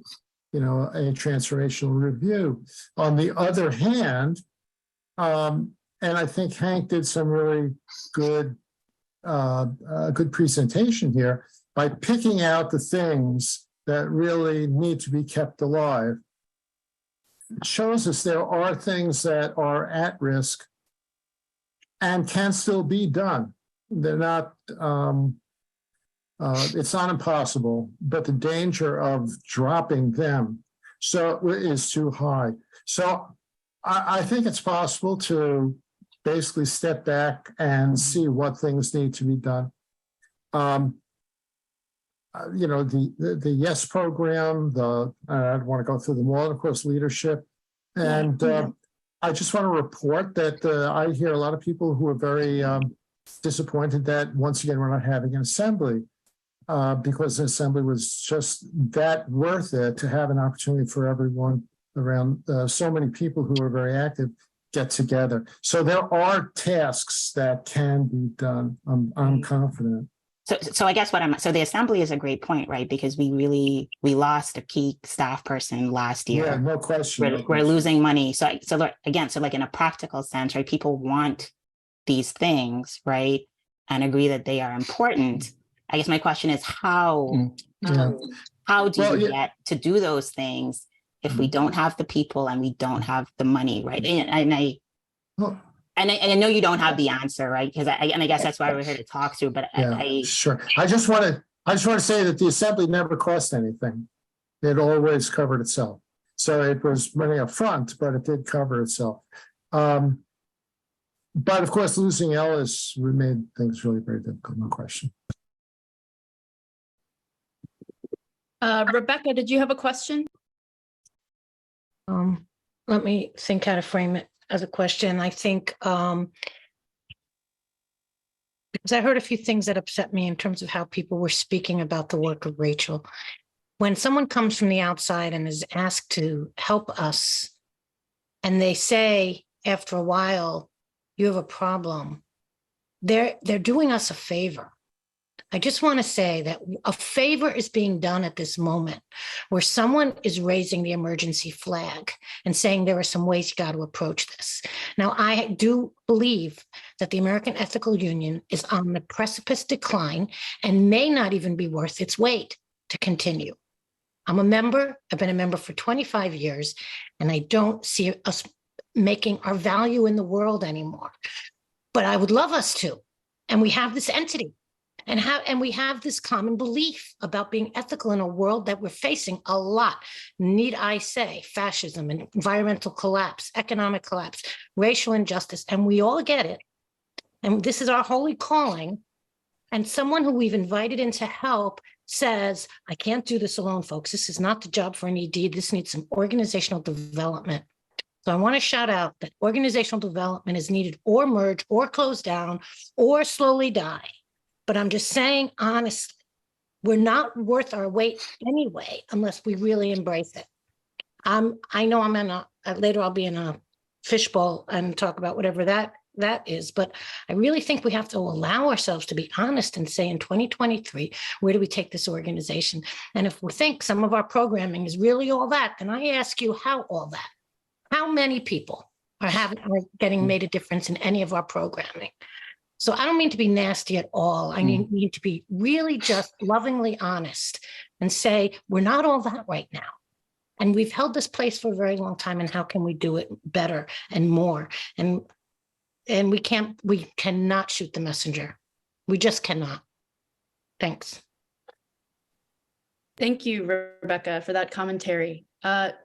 transformational review. On the other hand, and I think Hank did some really good presentation here by picking out the things that really need to be kept alive. It shows us there are things that are at risk and can still be done. They're not, it's not impossible, but the danger of dropping them is too high. So I think it's possible to basically step back and see what things need to be done. The YES program, I don't want to go through them all, of course, leadership. And I just want to report that I hear a lot of people who are very disappointed that, once again, we're not having an assembly because the assembly was just that worth it to have an opportunity for everyone around, so many people who are very active get together. So there are tasks that can be done. I'm confident. So I guess so the assembly is a great point, right? Because we lost a key staff person last year. Yeah, no question. We're losing money. So like in a practical sense, right? People want these things, right? And agree that they are important. I guess my question is how do you get to do those things if we don't have the people and we don't have the money, right? And I know you don't have the answer, right? Because I guess that's why we're here to talk through. But sure. I just want to say that the assembly never cost anything. It always covered itself. So it was money up front, but it did cover itself. But of course, losing Ellis made things really very difficult. No question. Rebecca, did you have a question? Let me think how to frame it as a question. I think because I heard a few things that upset me in terms of how people were speaking about the work of Rachel. When someone comes from the outside and is asked to help us, and they say after a while, you have a problem, they're doing us a favor. I just want to say that a favor is being done at this moment where someone is raising the emergency flag and saying there are some ways you got to approach this. Now, I do believe that the American Ethical Union is on the precipice decline and may not even be worth its weight to continue. I'm a member. I've been a member for 25 years, and I don't see us making our value in the world anymore. But I would love us to. And we have this entity. And we have this common belief about being ethical in a world that we're facing a lot. Need I say, fascism, environmental collapse, economic collapse, racial injustice, and we all get it. And this is our holy calling. And someone who we've invited in to help says, I can't do this alone, folks. This is not the job for an ED. This needs some organizational development. So I want to shout out that organizational development is needed, or merge, or close down, or slowly die. But I'm just saying, honestly, we're not worth our weight anyway, unless we really embrace it. I know I'm in later I'll be in a fishbowl and talk about whatever that is, but I really think we have to allow ourselves to be honest and say in 2023, where do we take this organization? And if we think some of our programming is really all that, then I ask you, how all that? How many people are getting made a difference in any of our programming? So I don't mean to be nasty at all. I mean to be really just lovingly honest and say, we're not all that right now. And we've held this place for a very long time. And how can we do it better and more? And we cannot shoot the messenger. We just cannot. Thanks. Thank you, Rebecca, for that commentary.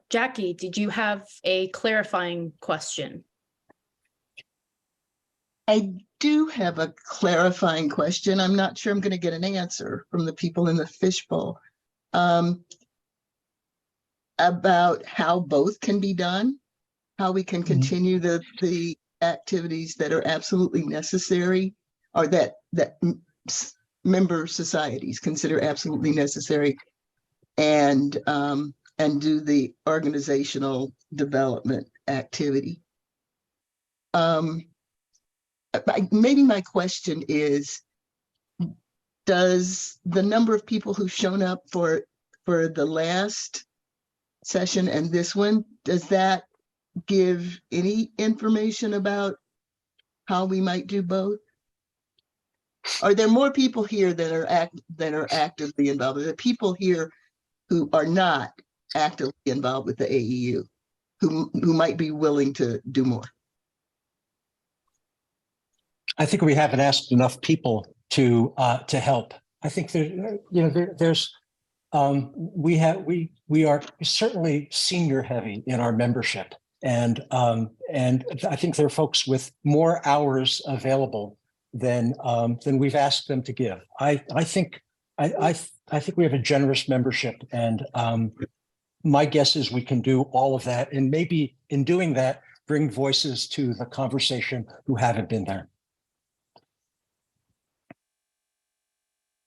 Jackie, did you have a clarifying question? I do have a clarifying question. I'm not sure I'm going to get an answer from the people in the fishbowl about how both can be done, how we can continue the activities that are absolutely necessary, or that member societies consider absolutely necessary, and do the organizational development activity. Maybe my question is, does the number of people who've shown up for the last session and this one, does that give any information about how we might do both? Are there more people here that are actively involved? Are there people here who are not actively involved with the AEU who might be willing to do more? I think we haven't asked enough people to help. I think we are certainly senior heavy in our membership, and I think there are folks with more hours available than we've asked them to give. I think we have a generous membership, and my guess is we can do all of that, and maybe in doing that, bring voices to the conversation who haven't been there.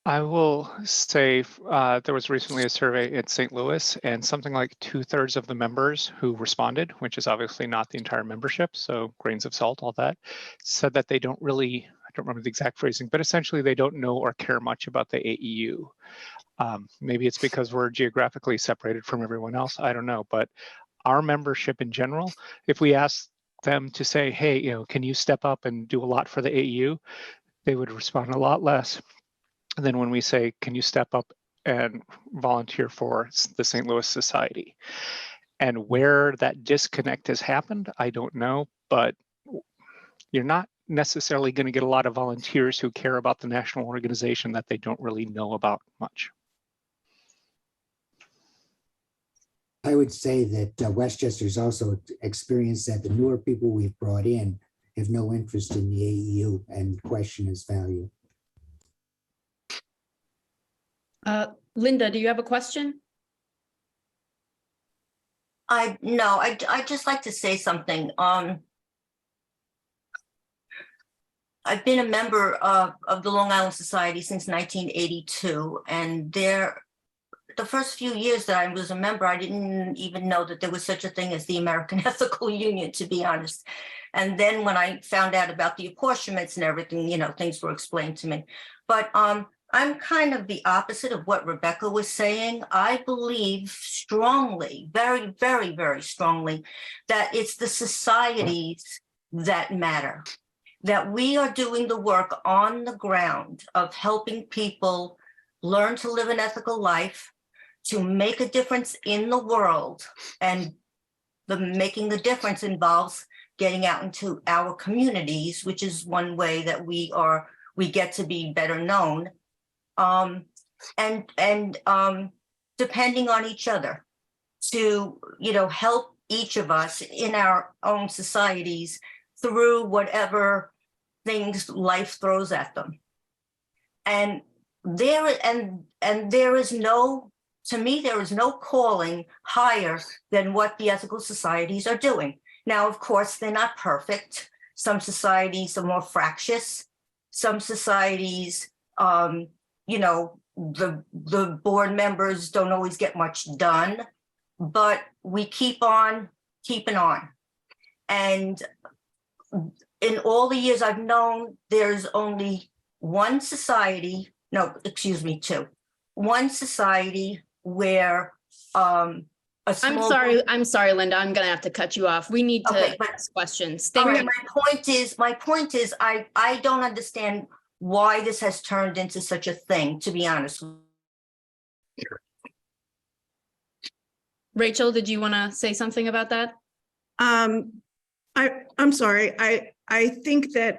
I will say there was recently a survey in St. Louis, and something like 2/3 of the members who responded, which is obviously not the entire membership, so grains of salt, all that, said that they don't really, I don't remember the exact phrasing, but essentially they don't know or care much about the AEU. Maybe it's because we're geographically separated from everyone else, I don't know, but our membership in general, if we ask them to say, hey, can you step up and do a lot for the AEU, they would respond a lot less than when we say, can you step up and volunteer for the St. Louis Society? And where that disconnect has happened, I don't know, but you're not necessarily going to get a lot of volunteers who care about the national organization that they don't really know about much. I would say that Westchester's also experienced that the newer people we've brought in have no interest in the AEU and question its value. Linda, do you have a question? I'd just like to say something. I've been a member of the Long Island Society since 1982, and the first few years that I was a member, I didn't even know that there was such a thing as the American Ethical Union, to be honest. And then when I found out about the apportionments and everything, things were explained to me. But I'm kind of the opposite of what Rebecca was saying. I believe strongly, very, very, very strongly, that it's the societies that matter, that we are doing the work on the ground of helping people learn to live an ethical life, to make a difference in the world. And making the difference involves getting out into our communities, which is one way that we get to be better known. And depending on each other to, help each of us in our own societies through whatever things life throws at them. And there is no, to me, there is no calling higher than what the ethical societies are doing. Now, of course, they're not perfect. Some societies are more fractious. Some societies, the board members don't always get much done, but we keep on keeping on. And in all the years I've known, there's only one society, two. One society where I'm sorry, Linda, I'm gonna have to cut you off. We need to ask questions. Thank you. My point is, I don't understand why this has turned into such a thing, to be honest. Rachel, did you want to say something about that? I'm sorry. I think that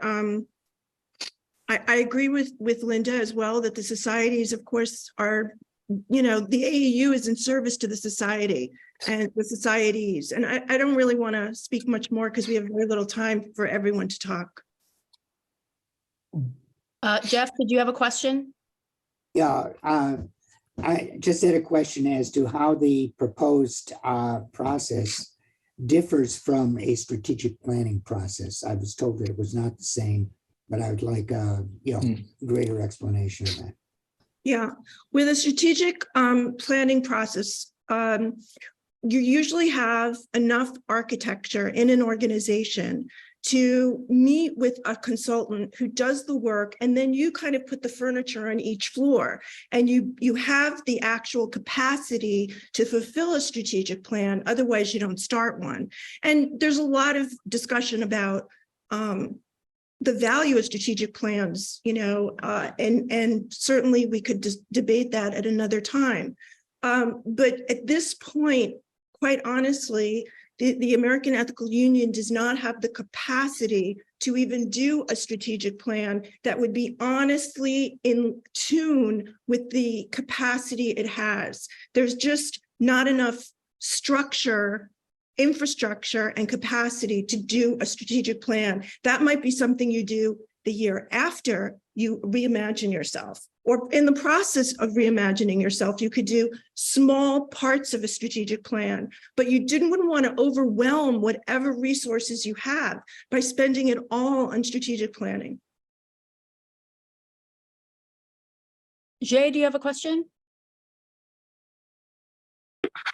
I agree with Linda as well, that the societies, of course, are, the AEU is in service to the society and the societies. And I don't really want to speak much more because we have very little time for everyone to talk. Jeff, did you have a question? Yeah, I just had a question as to how the proposed process differs from a strategic planning process. I was told that it was not the same, but I would like greater explanation of that. Yeah, with a strategic planning process, you usually have enough architecture in an organization to meet with a consultant who does the work, and then you kind of put the furniture on each floor, and you have the actual capacity to fulfill a strategic plan. Otherwise, you don't start one. And there's a lot of discussion about the value of strategic plans, and certainly we could debate that at another time. But at this point, quite honestly, the American Ethical Union does not have the capacity to even do a strategic plan that would be honestly in tune with the capacity it has. There's just not enough structure, infrastructure, and capacity to do a strategic plan. That might be something you do the year after you reimagine yourself, or in the process of reimagining yourself. You could do small parts of a strategic plan, but you wouldn't want to overwhelm whatever resources you have by spending it all on strategic planning. Jay, do you have a question?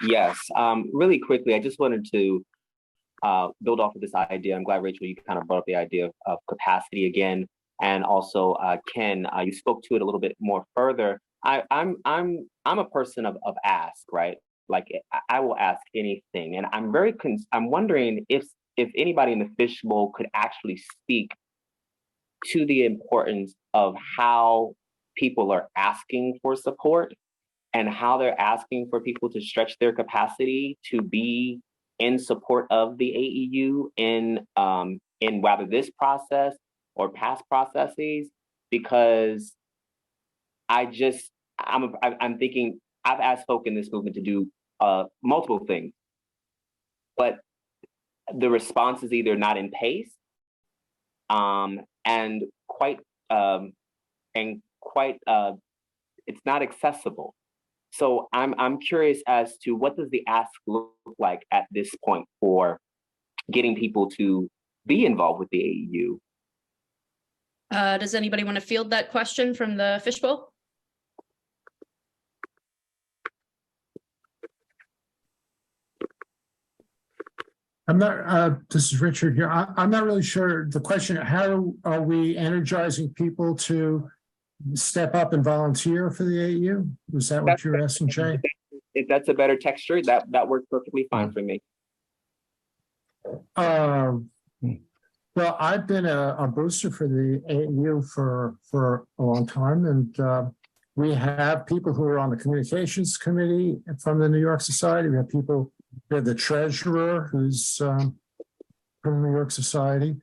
Yes, really quickly, I just wanted to build off of this idea. I'm glad, Rachel, you kind of brought up the idea of capacity again. And also, Ken, you spoke to it a little bit more further. I'm a person of ask, right? Like I will ask anything, and I'm wondering if anybody in the fishbowl could actually speak to the importance of how people are asking for support and how they're asking for people to stretch their capacity to be in support of the AEU in whether this process or past processes, because I'm thinking I've asked folk in this movement to do multiple things, but the response is either not in pace and quite it's not accessible. So I'm curious as to what does the ask look like at this point for getting people to be involved with the AEU? Does anybody want to field that question from the fishbowl? I'm not, this is Richard here. I'm not really sure the question, how are we energizing people to step up and volunteer for the AEU? Was that what you were asking, Jay? If that's a better texture, that worked perfectly fine for me. Well, I've been a booster for the AEU for a long time, and we have people who are on the communications committee from the New York Society. We have the treasurer who's from the New York Society.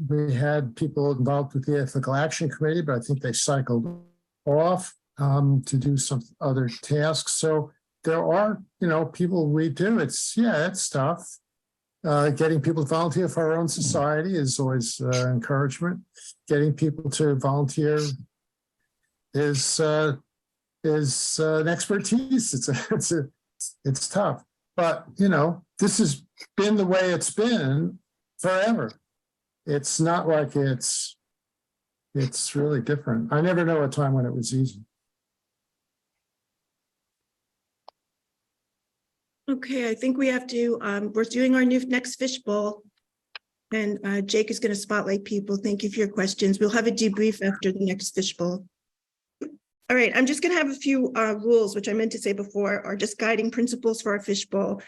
We had people involved with the Ethical Action Committee, but I think they cycled off to do some other tasks. So there are, people we do. It's tough. Getting people to volunteer for our own society is always encouragement. Getting people to volunteer is an expertise. It's tough, but this has been the way it's been forever. It's not like it's really different. I never know a time when it was easy. Okay, I think we have to, we're doing our next fishbowl, and Jake is going to spotlight people. Thank you for your questions. We'll have a debrief after the next fishbowl. All right, I'm just going to have a few rules, which I meant to say before, are just guiding principles for our fishbowl.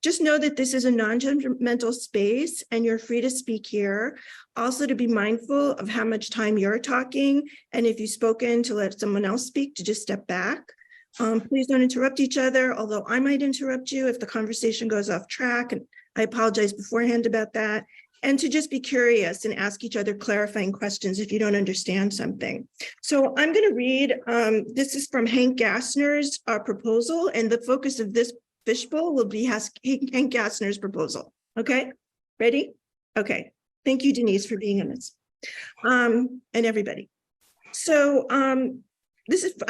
Just know that this is a non-judgmental space and you're free to speak here. Also, to be mindful of how much time you're talking, and if you've spoken, to let someone else speak, to just step back. Please don't interrupt each other, although I might interrupt you if the conversation goes off track, and I apologize beforehand about that. And to just be curious and ask each other clarifying questions if you don't understand something. So I'm going to read, this is from Hank Gassner's proposal, and the focus of this fishbowl will be Hank Gassner's proposal. Okay, ready? Okay, thank you, Denise, for being in this, and everybody. So I'm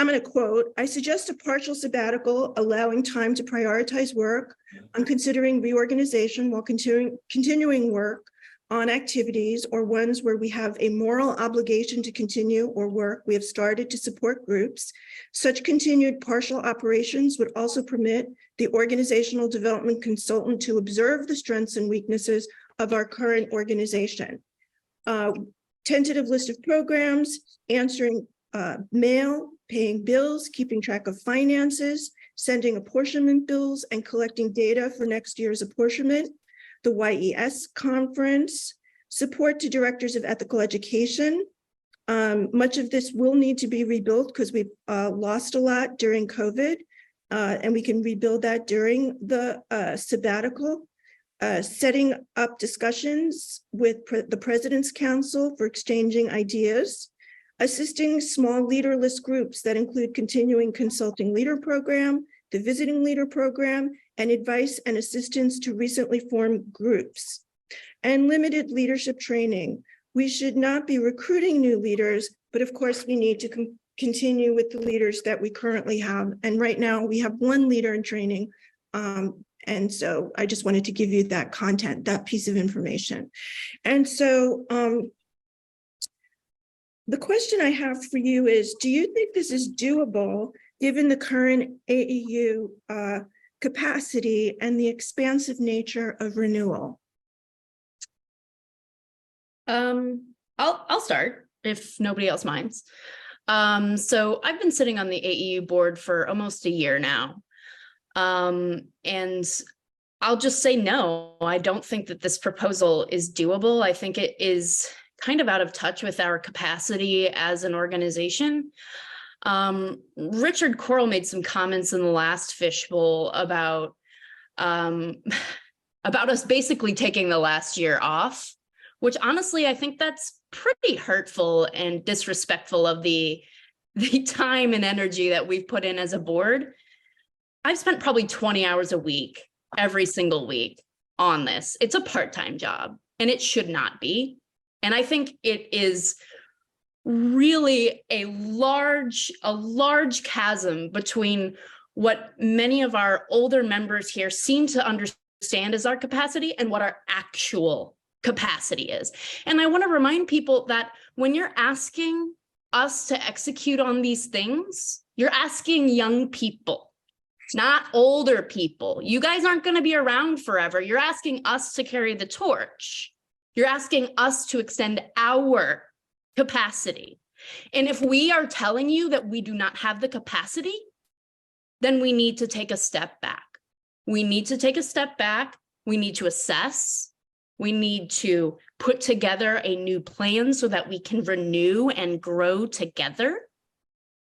going to quote, "I suggest a partial sabbatical, allowing time to prioritize work. I'm considering reorganization while continuing work on activities or ones where we have a moral obligation to continue or work, we have started to support groups. Such continued partial operations would also permit the organizational development consultant to observe the strengths and weaknesses of our current organization. Tentative list of programs, answering mail, paying bills, keeping track of finances, sending apportionment bills, and collecting data for next year's apportionment. The YES conference, support to directors of ethical education. Much of this will need to be rebuilt because we've lost a lot during COVID, and we can rebuild that during the sabbatical. Setting up discussions with the President's Council for exchanging ideas. Assisting small leaderless groups that include continuing consulting leader program, the visiting leader program, and advice and assistance to recently formed groups. And limited leadership training. We should not be recruiting new leaders, but of course we need to continue with the leaders that we currently have. And right now we have one leader in training. And so I just wanted to give you that content, that piece of information. And so the question I have for you is, do you think this is doable given the current AEU capacity and the expansive nature of renewal? I'll start if nobody else minds. So I've been sitting on the AEU board for almost a year now. And I'll just say no, I don't think that this proposal is doable. I think it is kind of out of touch with our capacity as an organization. Richard Coral made some comments in the last fishbowl about us basically taking the last year off, which honestly, I think that's pretty hurtful and disrespectful of the time and energy that we've put in as a board. I've spent probably 20 hours a week, every single week on this. It's a part-time job and it should not be. And I think it is really a large chasm between what many of our older members here seem to understand as our capacity and what our actual capacity is. And I want to remind people that when you're asking us to execute on these things, you're asking young people, not older people. You guys aren't going to be around forever. You're asking us to carry the torch. You're asking us to extend our capacity. And if we are telling you that we do not have the capacity, then we need to take a step back. We need to take a step back. We need to assess. We need to put together a new plan so that we can renew and grow together.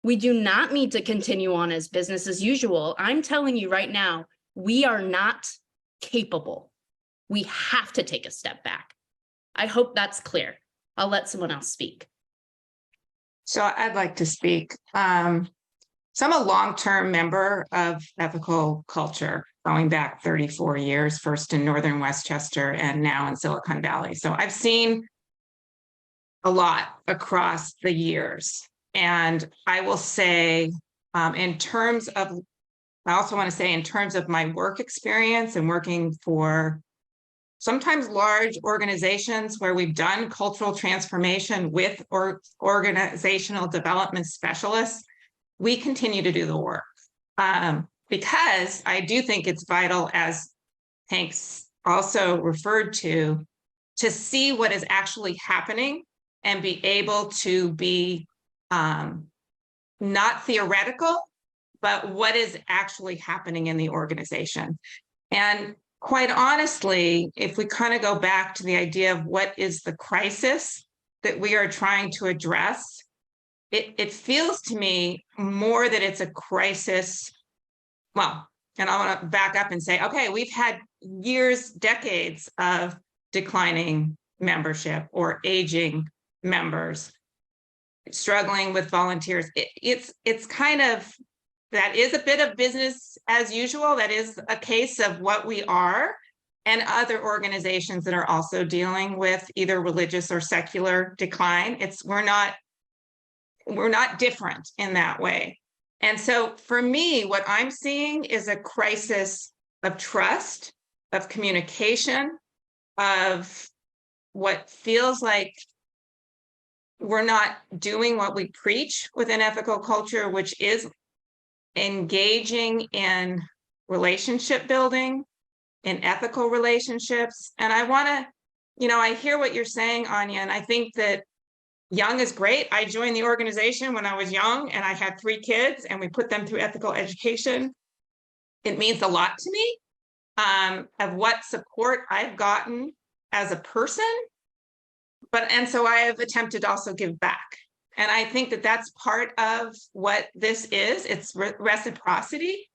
We do not need to continue on as business as usual. I'm telling you right now, we are not capable. We have to take a step back. I hope that's clear. I'll let someone else speak. So I'd like to speak. So I'm a long-term member of Ethical Culture, going back 34 years, first in Northern Westchester and now in Silicon Valley. So I've seen a lot across the years. And I will say, I also want to say in terms of my work experience and working for sometimes large organizations where we've done cultural transformation with organizational development specialists, we continue to do the work because I do think it's vital, as Hank's also referred to see what is actually happening and be able to be not theoretical, but what is actually happening in the organization. And quite honestly, if we kind of go back to the idea of what is the crisis that we are trying to address, it feels to me more that it's a crisis. Well, and I want to back up and say, okay, we've had years, decades of declining membership or aging members, struggling with volunteers. It's kind of, that is a bit of business as usual. That is a case of what we are, and other organizations that are also dealing with either religious or secular decline. We're not different in that way. And so for me, what I'm seeing is a crisis of trust, of communication, of what feels like we're not doing what we preach within ethical culture, which is engaging in relationship building, in ethical relationships. And I want to, you know, I hear what you're saying, Anya, and I think that young is great. I joined the organization when I was young and I had 3 kids and we put them through ethical education. It means a lot to me of what support I've gotten as a person. And so I have attempted to also give back. And I think that that's part of what this is. It's reciprocity.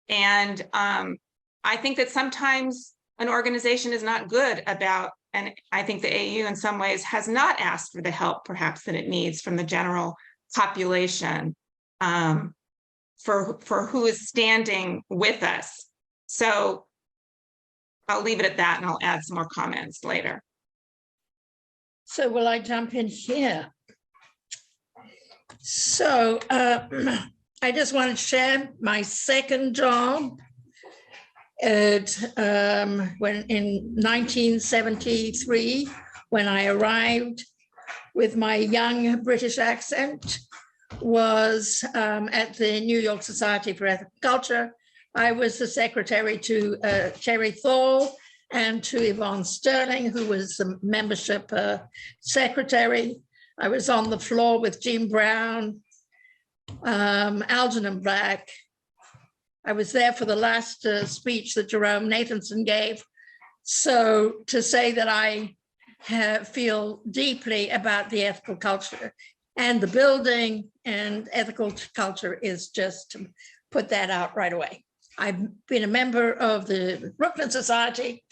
And I think that sometimes an organization is not good about, and I think the AEU in some ways has not asked for the help perhaps that it needs from the general population for who is standing with us. So I'll leave it at that and I'll add some more comments later. So will I jump in here? So I just want to share my second job when in 1973, when I arrived with my young British accent, was at the New York Society for Ethical Culture. I was the secretary to Terry Thal and to Yvonne Sterling, who was the membership secretary. I was on the floor with Jim Brown, Algernon Black. I was there for the last speech that Jerome Nathanson gave. So to say that I feel deeply about the ethical culture and the building and ethical culture is just to put that out right away. I've been a member of the Brooklyn Society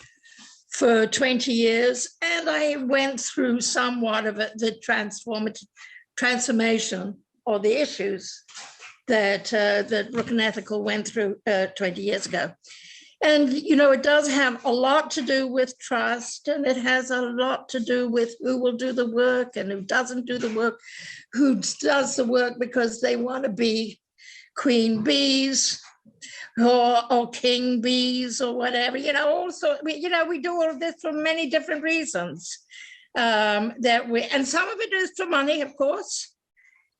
for 20 years, and I went through somewhat of the transformation or the issues that Brooklyn Ethical went through 20 years ago. And, you know, it does have a lot to do with trust, and it has a lot to do with who will do the work and who doesn't do the work, who does the work because they want to be queen bees or king bees or whatever, you know, also, you know, we do all of this for many different reasons. And some of it is for money, of course,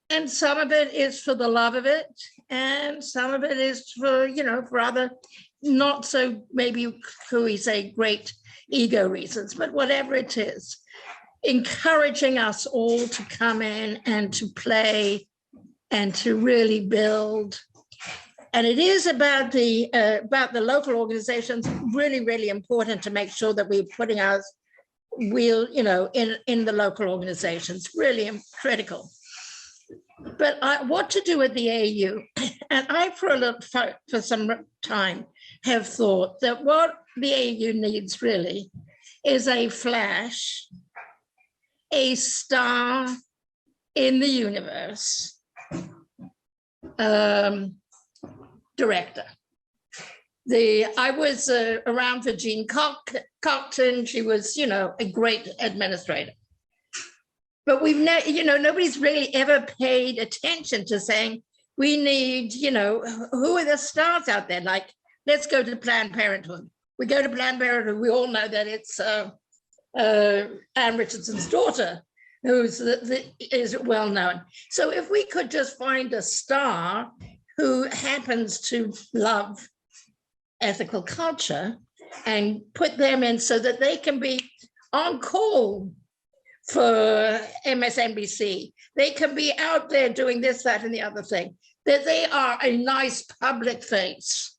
and some of it is for the love of it, and some of it is for, you know, for other not so maybe, who we say, great ego reasons, but whatever it is, encouraging us all to come in and to play and to really build. And it is about the local organizations, really, really important to make sure that we're putting our wheel, you know, in the local organizations, really critical. But what to do at the AEU, and I for some time have thought that what the AEU needs really is a flash, a star in the universe director. I was around for Jean Cockton. She was, you know, a great administrator. But we've never, you know, nobody's really ever paid attention to saying we need, you know, who are the stars out there? Like, let's go to Planned Parenthood. We go to Planned Parenthood. We all know that it's Anne Richardson's daughter, who's is well known. So if we could just find a star who happens to love ethical culture and put them in so that they can be on call for MSNBC. They can be out there doing this, that, and the other thing, that they are a nice public face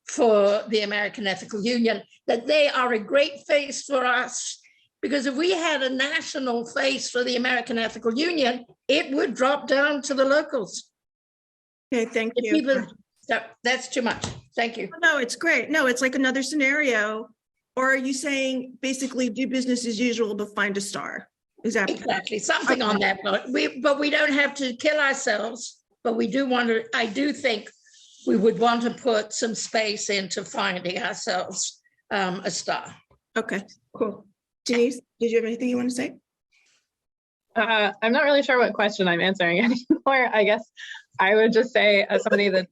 for the American Ethical Union, that they are a great face for us. Because if we had a national face for the American Ethical Union, it would drop down to the locals. Okay, thank you. That's too much. Thank you. No, it's great. No, it's like another scenario. Or are you saying basically do business as usual, but find a star? Exactly, something on that. But we don't have to kill ourselves, but we do want to, I do think we would want to put some space into finding ourselves a star. Okay, cool. Denise, did you have anything you want to say? I'm not really sure what question I'm answering anymore. I guess I would just say, as somebody that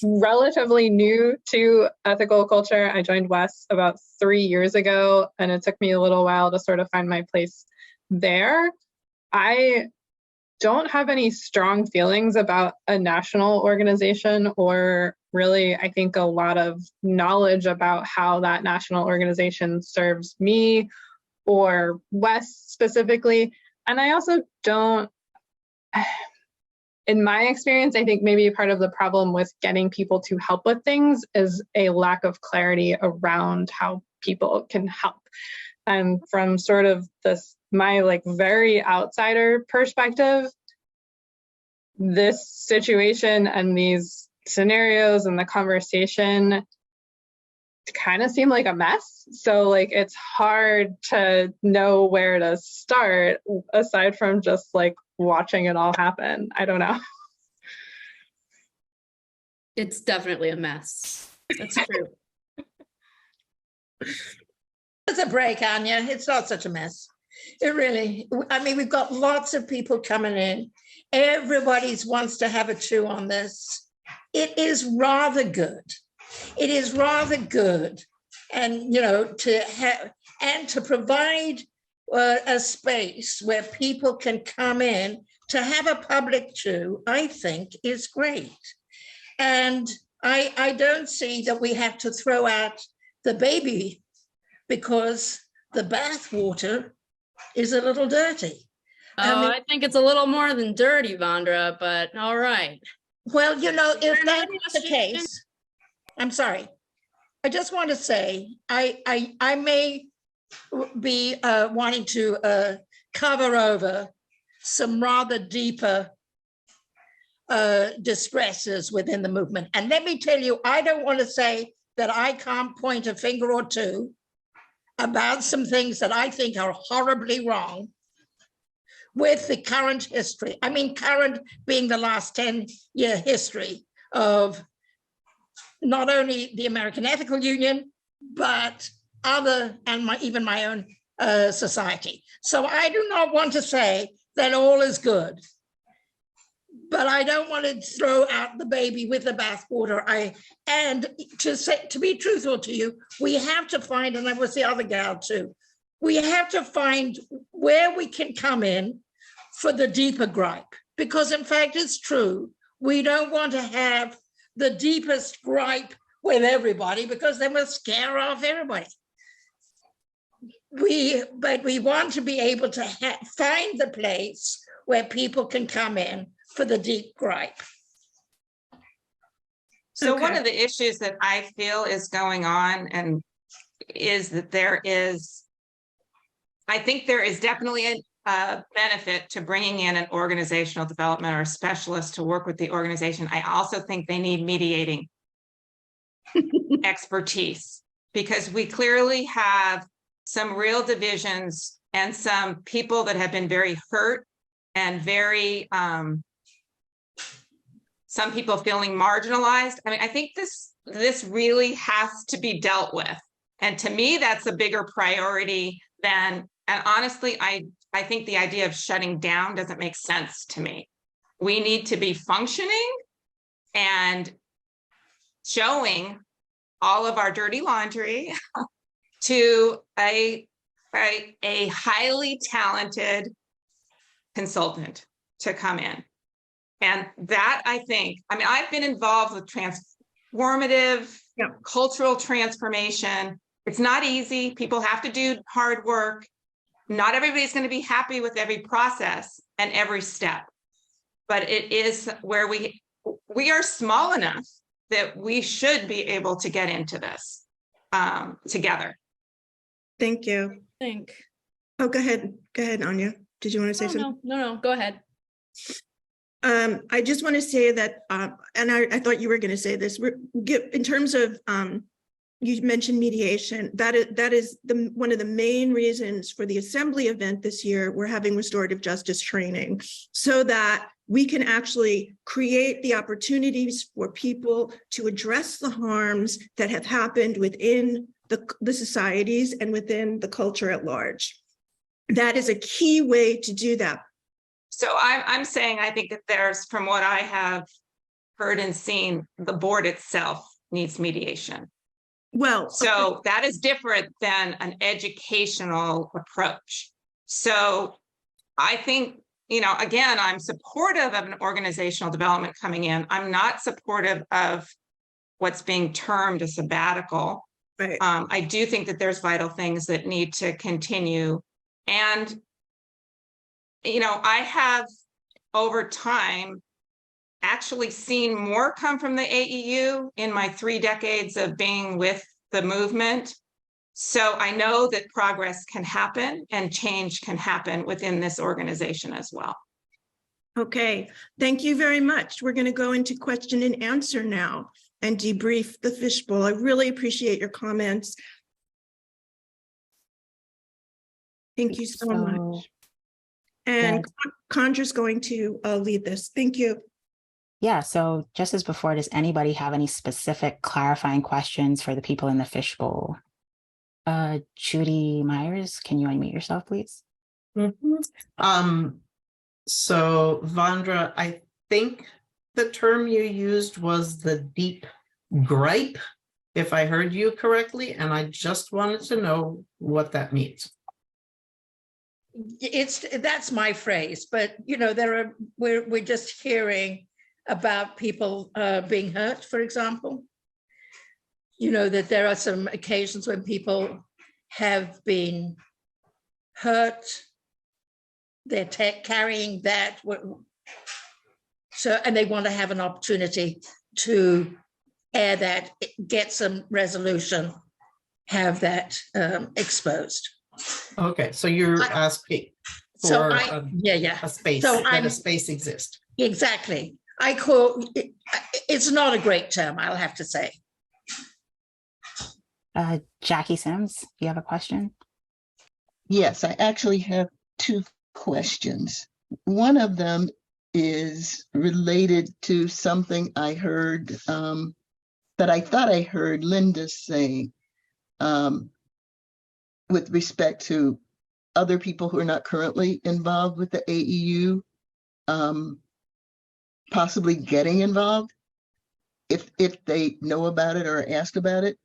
relatively new to ethical culture. I joined WES about 3 years ago, and it took me a little while to sort of find my place there. I don't have any strong feelings about a national organization, or really, I think, a lot of knowledge about how that national organization serves me or WES specifically. And I also don't, in my experience, I think maybe part of the problem with getting people to help with things is a lack of clarity around how people can help. And from sort of this, my like very outsider perspective, this situation and these scenarios and the conversation kind of seem like a mess. So like it's hard to know where to start aside from just like watching it all happen. I don't know. It's definitely a mess. That's true. It's a break, Anya. It's not such a mess. It really, I mean, we've got lots of people coming in. Everybody wants to have a chew on this. It is rather good. It is rather good. And, you know, to have, and to provide a space where people can come in to have a public chew, I think is great. And I don't see that we have to throw out the baby because the bathwater is a little dirty. Oh, I think it's a little more than dirty, Vandra, but all right. Well, you know, if that's the case, I'm sorry. I just want to say, I may be wanting to cover over some rather deeper distresses within the movement. And let me tell you, I don't want to say that I can't point a finger or two about some things that I think are horribly wrong with the current history. I mean, current being the last 10-year history of not only the American Ethical Union, but other and even my own society. So I do not want to say that all is good, but I don't want to throw out the baby with the bathwater. And to be truthful to you, we have to find, and I was the other gal too, we have to find where we can come in for the deeper gripe, because in fact it's true. We don't want to have the deepest gripe with everybody because then we'll scare off everybody. But we want to be able to find the place where people can come in for the deep gripe. So one of the issues that I feel is going on and is that I think there is definitely a benefit to bringing in an organizational development or a specialist to work with the organization. I also think they need mediating expertise because we clearly have some real divisions and some people that have been very hurt and very, some people feeling marginalized. I mean, I think this really has to be dealt with. And to me, that's a bigger priority than, and honestly, I think the idea of shutting down doesn't make sense to me. We need to be functioning and showing all of our dirty laundry to a highly talented consultant to come in. And that I think, I mean, I've been involved with transformative cultural transformation. It's not easy. People have to do hard work. Not everybody's going to be happy with every process and every step, but it is where we are small enough that we should be able to get into this together. Thank you. Oh, go ahead, Anya. Did you want to say something? No, go ahead. I just want to say that, and I thought you were going to say this, in terms of, you mentioned mediation, that is one of the main reasons for the assembly event this year. We're having restorative justice training so that we can actually create the opportunities for people to address the harms that have happened within the societies and within the culture at large. That is a key way to do that. So I'm saying, I think that there's, from what I have heard and seen, the board itself needs mediation. Well, so that is different than an educational approach. So I think, you know, again, I'm supportive of an organizational development coming in. I'm not supportive of what's being termed a sabbatical. Right. I do think that there's vital things that need to continue. And, you know, I have over time actually seen more come from the AEU in my 3 decades of being with the movement. So I know that progress can happen and change can happen within this organization as well. Okay, thank you very much. We're going to go into question and answer now and debrief the fishbowl. I really appreciate your comments. Thank you so much. And Condra's going to lead this. Thank you. Yeah, so just as before, does anybody have any specific clarifying questions for the people in the fishbowl? Judy Myers, can you unmute yourself, please? So Vandra, I think the term you used was the deep gripe, if I heard you correctly, and I just wanted to know what that means. That's my phrase, but you know, we're just hearing about people being hurt, for example. You know, that there are some occasions when people have been hurt, they're carrying that, so, and they want to have an opportunity to air that, get some resolution, have that exposed. Okay, so you're asking for a space, so that a space exists. Exactly. I call it's not a great term, I'll have to say. Jackie Sims, you have a question? Yes, I actually have 2 questions. One of them is related to something I heard that I thought I heard Linda saying with respect to other people who are not currently involved with the AEU possibly getting involved if they know about it or ask about it.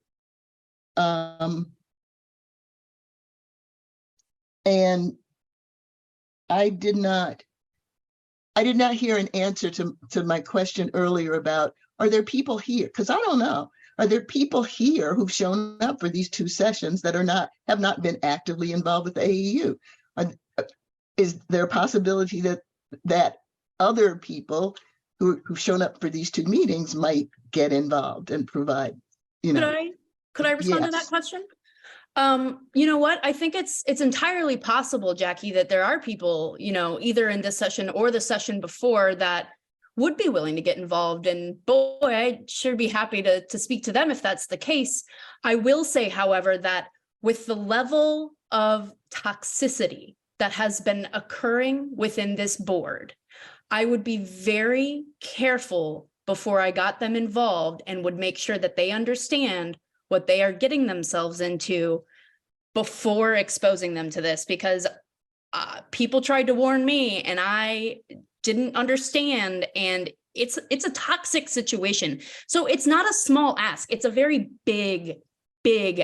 And I did not hear an answer to my question earlier about, are there people here? Because I don't know. Are there people here who've shown up for these 2 sessions that have not been actively involved with the AEU? Is there a possibility that other people who've shown up for these 2 meetings might get involved and provide, you know? Could I respond to that question? You know what? I think it's entirely possible, Jackie, that there are people, you know, either in this session or the session before that would be willing to get involved. And boy, I'd sure be happy to speak to them if that's the case. I will say, however, that with the level of toxicity that has been occurring within this board, I would be very careful before I got them involved and would make sure that they understand what they are getting themselves into before exposing them to this, because people tried to warn me and I didn't understand, and it's a toxic situation. So it's not a small ask. It's a very big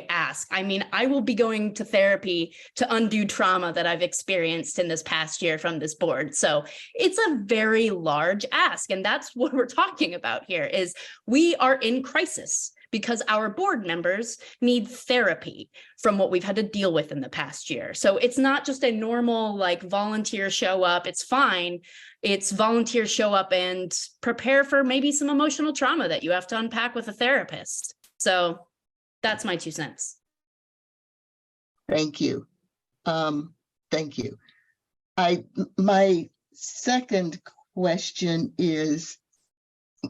ask. I mean, I will be going to therapy to undo trauma that I've experienced in this past year from this board. So it's a very large ask. And that's what we're talking about here is we are in crisis because our board members need therapy from what we've had to deal with in the past year. So it's not just a normal like volunteer show up, it's fine. It's volunteer show up and prepare for maybe some emotional trauma that you have to unpack with a therapist. So that's my 2 cents. Thank you. Thank you. My second question is,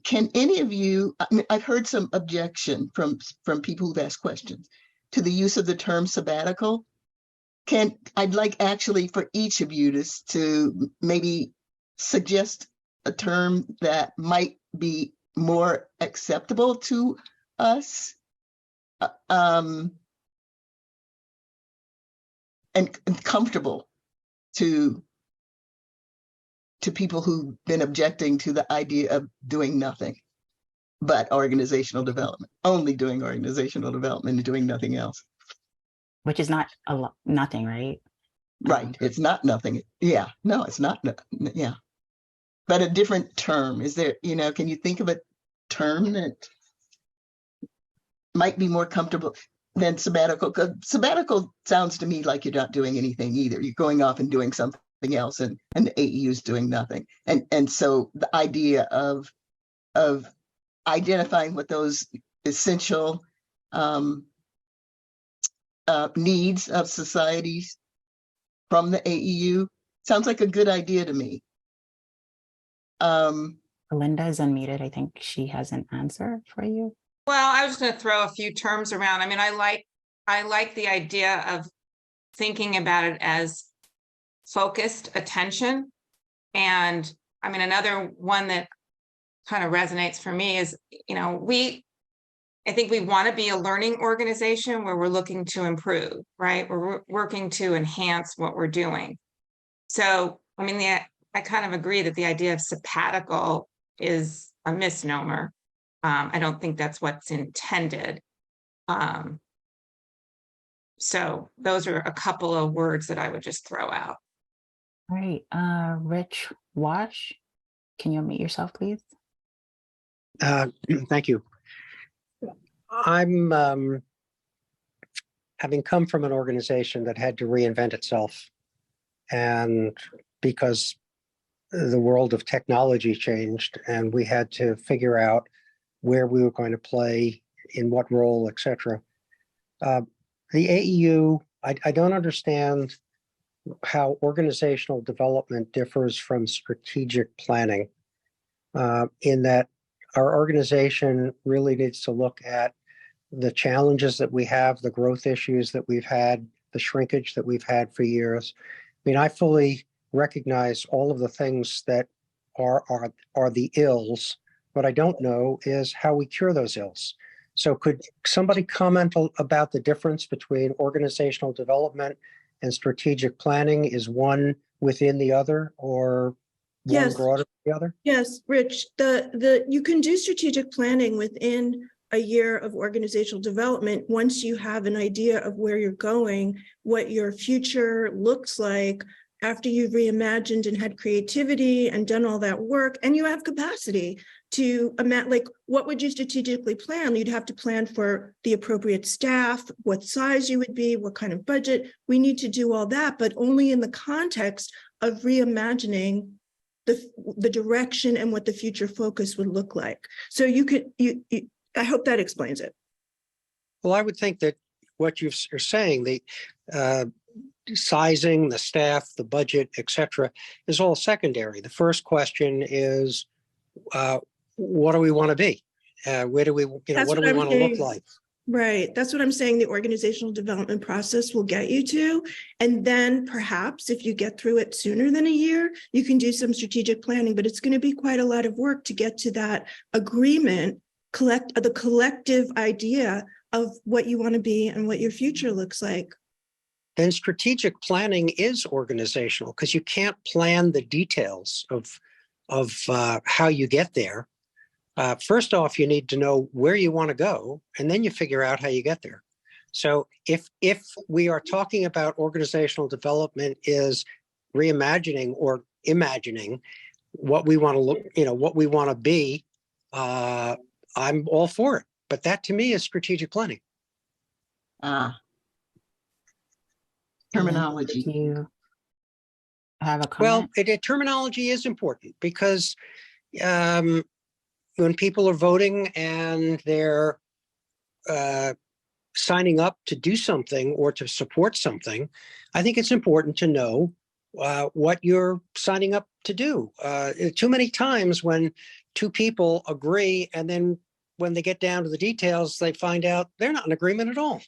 can any of you, I've heard some objection from people who've asked questions to the use of the term sabbatical. I'd like actually for each of you to maybe suggest a term that might be more acceptable to us and comfortable to people who've been objecting to the idea of doing nothing. but organizational development, only doing organizational development and doing nothing else. Which is not a lot, nothing, right? Right. It's not nothing. Yeah. No, it's not. Yeah. But a different term. Is there, can you think of a term that might be more comfortable than sabbatical? Because sabbatical sounds to me like you're not doing anything either. You're going off and doing something else, and the AEU is doing nothing. And so the idea of identifying what those essential needs of societies from the AEU sounds like a good idea to me. Linda is unmuted. I think she has an answer for you. Well, I was going to throw a few terms around. I mean, I like the idea of thinking about it as focused attention. And I mean, another one that kind of resonates for me is, I think we want to be a learning organization where we're looking to improve, right? We're working to enhance what we're doing. So, I mean, I kind of agree that the idea of sabbatical is a misnomer. I don't think that's what's intended. So those are a couple of words that I would just throw out. All right, Rich Wash, can you unmute yourself, please? Thank you. I'm having come from an organization that had to reinvent itself, and because the world of technology changed and we had to figure out where we were going to play, in what role, etc. The AEU, I don't understand how organizational development differs from strategic planning, in that our organization really needs to look at the challenges that we have, the growth issues that we've had, the shrinkage that we've had for years. I mean, I fully recognize all of the things that are the ills. What I don't know is how we cure those ills. So could somebody comment about the difference between organizational development and strategic planning? Is one within the other, or one Yes. broader than the other? Yes, Rich, you can do strategic planning within a year of organizational development once you have an idea of where you're going, what your future looks like after you've reimagined and had creativity and done all that work, and you have capacity to like, what would you strategically plan? You'd have to plan for the appropriate staff, what size you would be, what kind of budget. We need to do all that, but only in the context of reimagining the direction and what the future focus would look like. So I hope that explains it. Well, I would think that what you're saying, the sizing, the staff, the budget, etc., is all secondary. The first question is, what do we want to be? Where do we, what do we want to look like? Right. That's what I'm saying. The organizational development process will get you to. And then perhaps if you get through it sooner than a year, you can do some strategic planning, but it's going to be quite a lot of work to get to that agreement, the collective idea of what you want to be and what your future looks like. Then strategic planning is organizational, because you can't plan the details of how you get there. First off, you need to know where you want to go, and then you figure out how you get there. So if we are talking about organizational development is reimagining or imagining what we want to look, what we want to be, I'm all for it. But that to me is strategic planning. Terminology. Do you have a comment? Well, terminology is important, because when people are voting and they're signing up to do something or to support something, I think it's important to know what you're signing up to do. Too many times when two people agree, and then when they get down to the details, they find out they're not in agreement at all.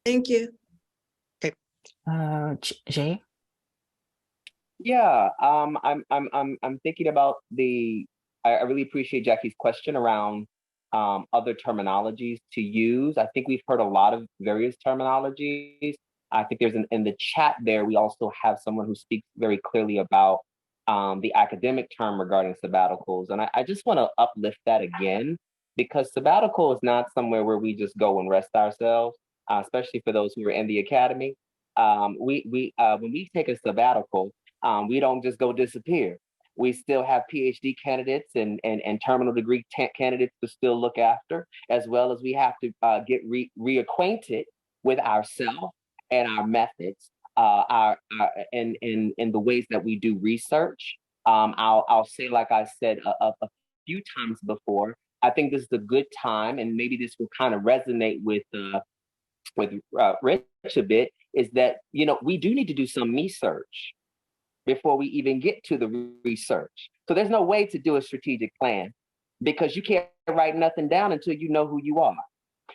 Thank you. Okay. Jay? Yeah, I'm thinking about I really appreciate Jackie's question around other terminologies to use. I think we've heard a lot of various terminologies. I think there's in the chat there, we also have someone who speaks very clearly about the academic term regarding sabbaticals. And I just want to uplift that again, because sabbatical is not somewhere where we just go and rest ourselves, especially for those who are in the academy. When we take a sabbatical, we don't just go disappear. We still have PhD candidates and terminal degree candidates to still look after, as well as we have to get reacquainted with ourselves and our methods, in the ways that we do research. I'll say, like I said a few times before, I think this is a good time, and maybe this will kind of resonate with Rich a bit, is that, we do need to do some research before we even get to the research. So there's no way to do a strategic plan, because you can't write nothing down until you know who you are,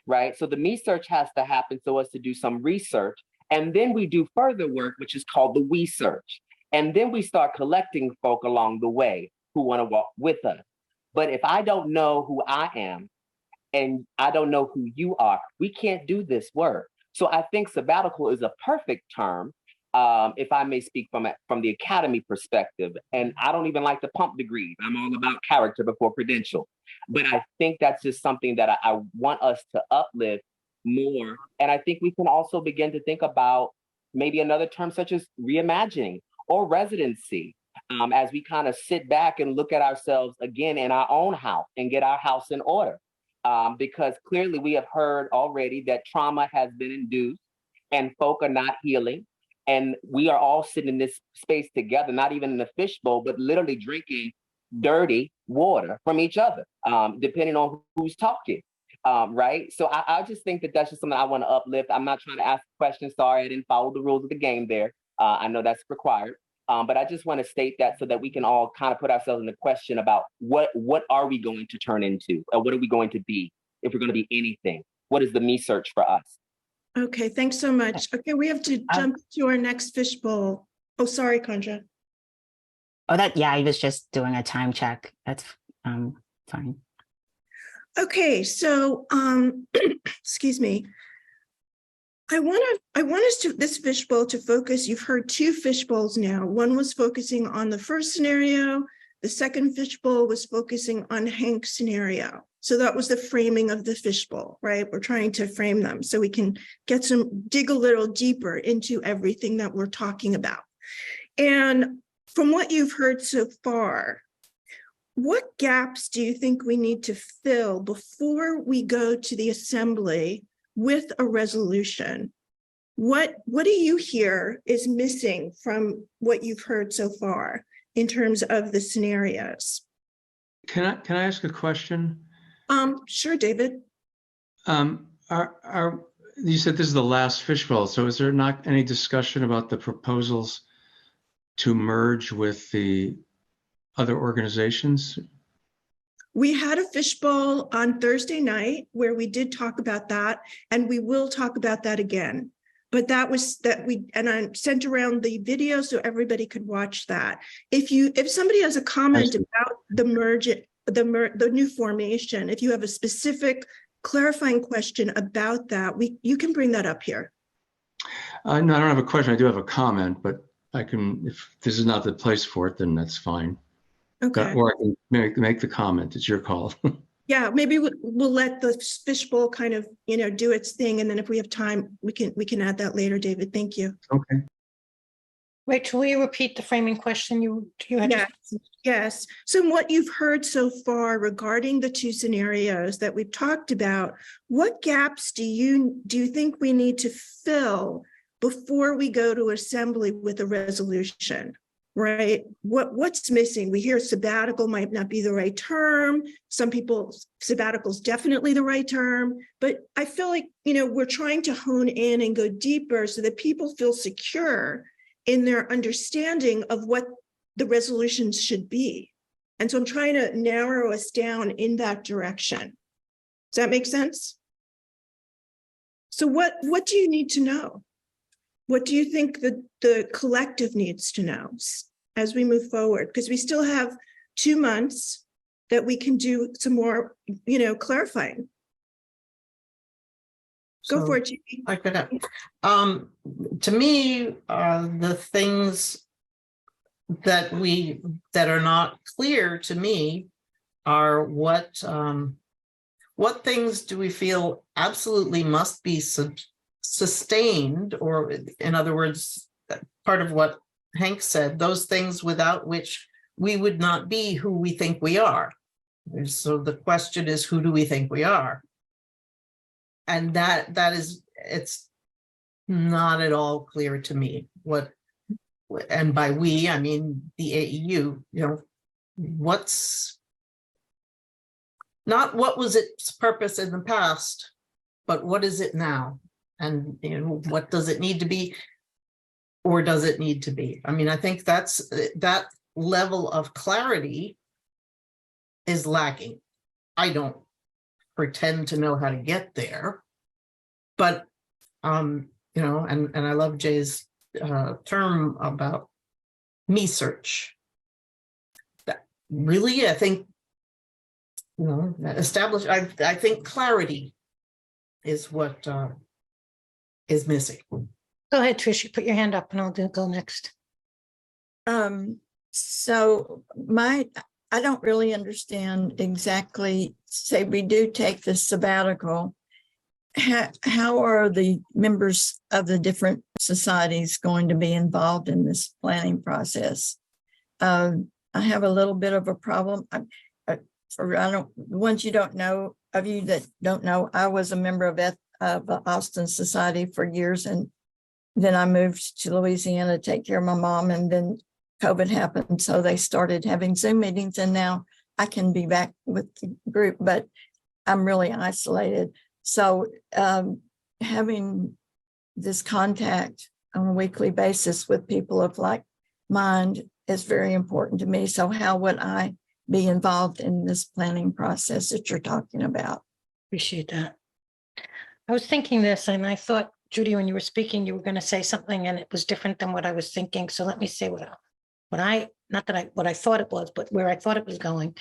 right? So the research has to happen so as to do some research. And then we do further work, which is called the we search. And then we start collecting folk along the way who want to walk with us. But if I don't know who I am and I don't know who you are, we can't do this work. So I think sabbatical is a perfect term, if I may speak from the academy perspective. And I don't even like to pump degrees. I'm all about character before credential. But I think that's just something that I want us to uplift more. And I think we can also begin to think about maybe another term such as reimagining or residency, as we kind of sit back and look at ourselves again in our own house and get our house in order. Because clearly we have heard already that trauma has been induced and folk are not healing. And we are all sitting in this space together, not even in a fishbowl, but literally drinking dirty water from each other, depending on who's talking, right? So I just think that that's just something I want to uplift. I'm not trying to ask questions. Sorry, I didn't follow the rules of the game there. I know that's required. But I just want to state that so that we can all kind of put ourselves in the question about what are we going to turn into? Or what are we going to be if we're going to be anything? What is the me search for us? Okay, thanks so much. Okay, we have to jump to our next fishbowl. Oh, sorry, Conja. Oh, I was just doing a time check. That's fine. Okay, so excuse me. I want us to this fishbowl to focus. You've heard two fishbowls now. One was focusing on the first scenario. The second fishbowl was focusing on Hank's scenario. So that was the framing of the fishbowl, right? We're trying to frame them so we can dig a little deeper into everything that we're talking about. And from what you've heard so far, what gaps do you think we need to fill before we go to the assembly with a resolution? What do you hear is missing from what you've heard so far in terms of the scenarios? Can I ask a question? Sure, David. You said this is the last fishbowl, so is there not any discussion about the proposals to merge with the other organizations? We had a fishbowl on Thursday night where we did talk about that, and we will talk about that again. But that was and I sent around the video so everybody could watch that. If somebody has a comment about the merge, the new formation, if you have a specific clarifying question about that, you can bring that up here. No, I don't have a question. I do have a comment, but I can, if this is not the place for it, then that's fine. Okay. Or I can make the comment. It's your call. Yeah, maybe we'll let the fishbowl kind of, do its thing. And then if we have time, we can add that later, David. Thank you. Okay. Rachel, will you repeat the framing question you had? Yes. So what you've heard so far regarding the two scenarios that we've talked about, what gaps do you think we need to fill before we go to assembly with a resolution? Right? What's missing? We hear sabbatical might not be the right term. Some people, sabbatical is definitely the right term. But I feel like, we're trying to hone in and go deeper so that people feel secure in their understanding of what the resolutions should be. And so I'm trying to narrow us down in that direction. Does that make sense? So what do you need to know? What do you think the collective needs to know as we move forward? Because we still have 2 months that we can do some more, clarifying. Go for it, Jamie. I could have. To me, the things that are not clear to me are what things do we feel absolutely must be sustained, or in other words, part of what Hank said, those things without which we would not be who we think we are. So the question is, who do we think we are? And that is, it's not at all clear to me what, and by we, I mean the AEU, what's not what was its purpose in the past, but what is it now? And what does it need to be, or does it need to be? I mean, I think that level of clarity is lacking. I don't pretend to know how to get there, but and I love Jay's term about me search. That really, I think, establish. I think clarity is what is missing. Go ahead, Trish. Put your hand up, and I'll go next. So I don't really understand exactly, say we do take the sabbatical, how are the members of the different societies going to be involved in this planning process? I have a little bit of a problem. Once you don't know, of you that don't know, I was a member of the Austin Society for years, and then I moved to Louisiana to take care of my mom, and then COVID happened, so they started having Zoom meetings, and now I can be back with the group, but I'm really isolated. So having this contact on a weekly basis with people of like mind is very important to me. So how would I be involved in this planning process that you're talking about? Appreciate that. I was thinking this, and I thought, Judy, when you were speaking, you were going to say something, and it was different than what I was thinking. So let me say what I thought it was, but where I thought it was going.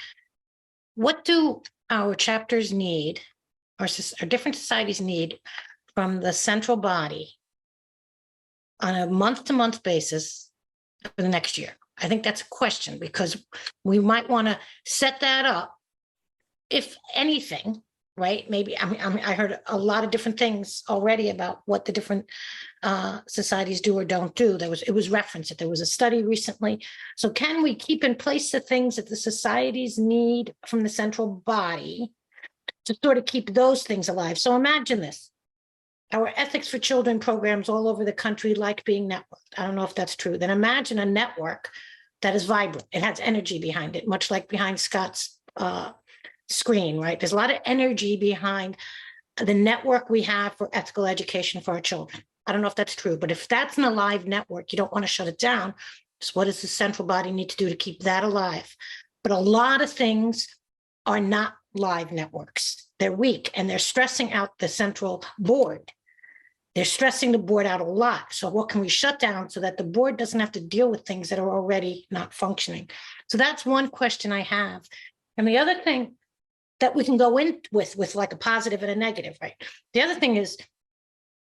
What do our chapters need, or different societies need, from the central body on a month-to-month basis for the next year? I think that's a question, because we might want to set that up, if anything, right? Maybe I heard a lot of different things already about what the different societies do or don't do. It was referenced that there was a study recently. So can we keep in place the things that the societies need from the central body to sort of keep those things alive? So imagine this. Our Ethics for Children programs all over the country like being networked. I don't know if that's true. Then imagine a network that is vibrant. It has energy behind it, much like behind Scott's screen, right? There's a lot of energy behind the network we have for ethical education for our children. I don't know if that's true, but if that's an alive network, you don't want to shut it down. So what does the central body need to do to keep that alive? But a lot of things are not live networks. They're weak, and they're stressing out the central board. They're stressing the board out a lot. So what can we shut down so that the board doesn't have to deal with things that are already not functioning? So that's one question I have. And the other thing that we can go in with like a positive and a negative, right? The other thing is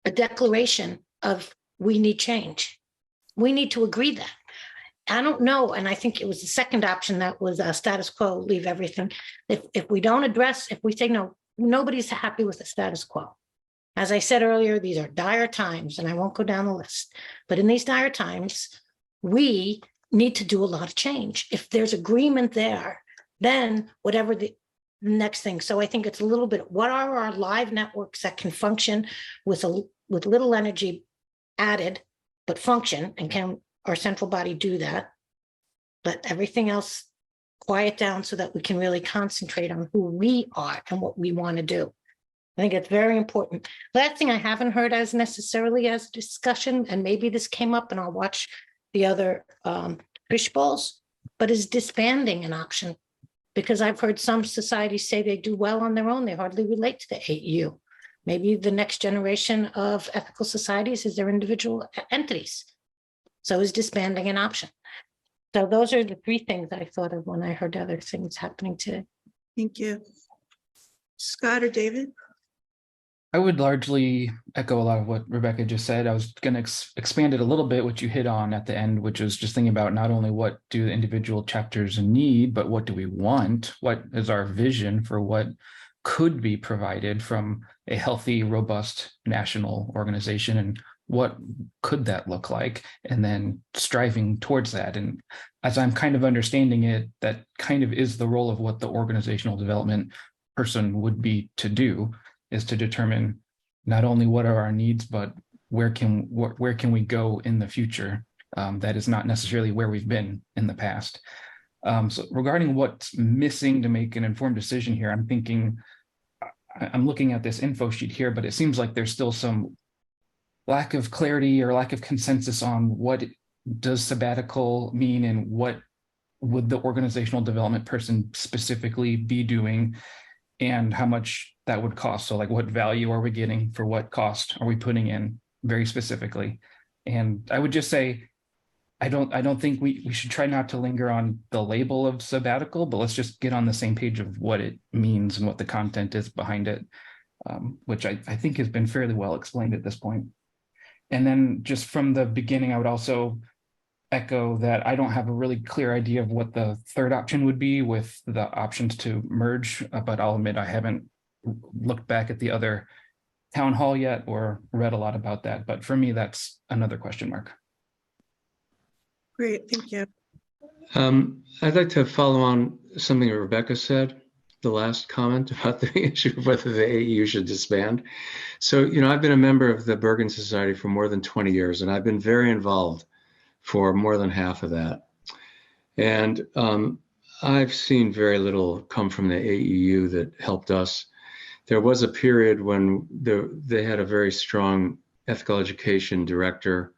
a declaration of we need change. We need to agree that. I don't know, and I think it was the second option that was status quo, leave everything. If we don't address, if we say no, nobody's happy with the status quo. As I said earlier, these are dire times, and I won't go down the list. But in these dire times, we need to do a lot of change. If there's agreement there, then whatever the next thing. So I think it's a little bit, what are our live networks that can function with little energy added, but function, and can our central body do that? Let everything else quiet down so that we can really concentrate on who we are and what we want to do. I think it's very important. Last thing I haven't heard as necessarily as discussion, and maybe this came up and I'll watch the other fishbowls, but is disbanding an option? Because I've heard some societies say they do well on their own. They hardly relate to the AEU. Maybe the next generation of ethical societies is their individual entities. So is disbanding an option? So those are the three things I thought of when I heard other things happening today. Thank you. Scott or David? I would largely echo a lot of what Rebecca just said. I was going to expand it a little bit, which you hit on at the end, which was just thinking about not only what do the individual chapters need, but what do we want? What is our vision for what could be provided from a healthy, robust national organization, and what could that look like? And then striving towards that. And as I'm kind of understanding it, that kind of is the role of what the organizational development person would be to do, is to determine not only what are our needs, but where can we go in the future that is not necessarily where we've been in the past. So regarding what's missing to make an informed decision here, I'm looking at this info sheet here, but it seems like there's still some lack of clarity or lack of consensus on what does sabbatical mean and what would the organizational development person specifically be doing, and how much that would cost. So like, what value are we getting for what cost are we putting in very specifically? And I would just say, I don't think we should try not to linger on the label of sabbatical, but let's just get on the same page of what it means and what the content is behind it, which I think has been fairly well explained at this point. And then just from the beginning, I would also echo that I don't have a really clear idea of what the third option would be with the options to merge, but I'll admit I haven't looked back at the other town hall yet or read a lot about that. But for me, that's another question mark. Great, thank you. I'd like to follow on something Rebecca said, the last comment about the issue of whether the AEU should disband. So, I've been a member of the Bergen Society for more than 20 years, and I've been very involved for more than half of that. And I've seen very little come from the AEU that helped us. There was a period when they had a very strong ethical education director.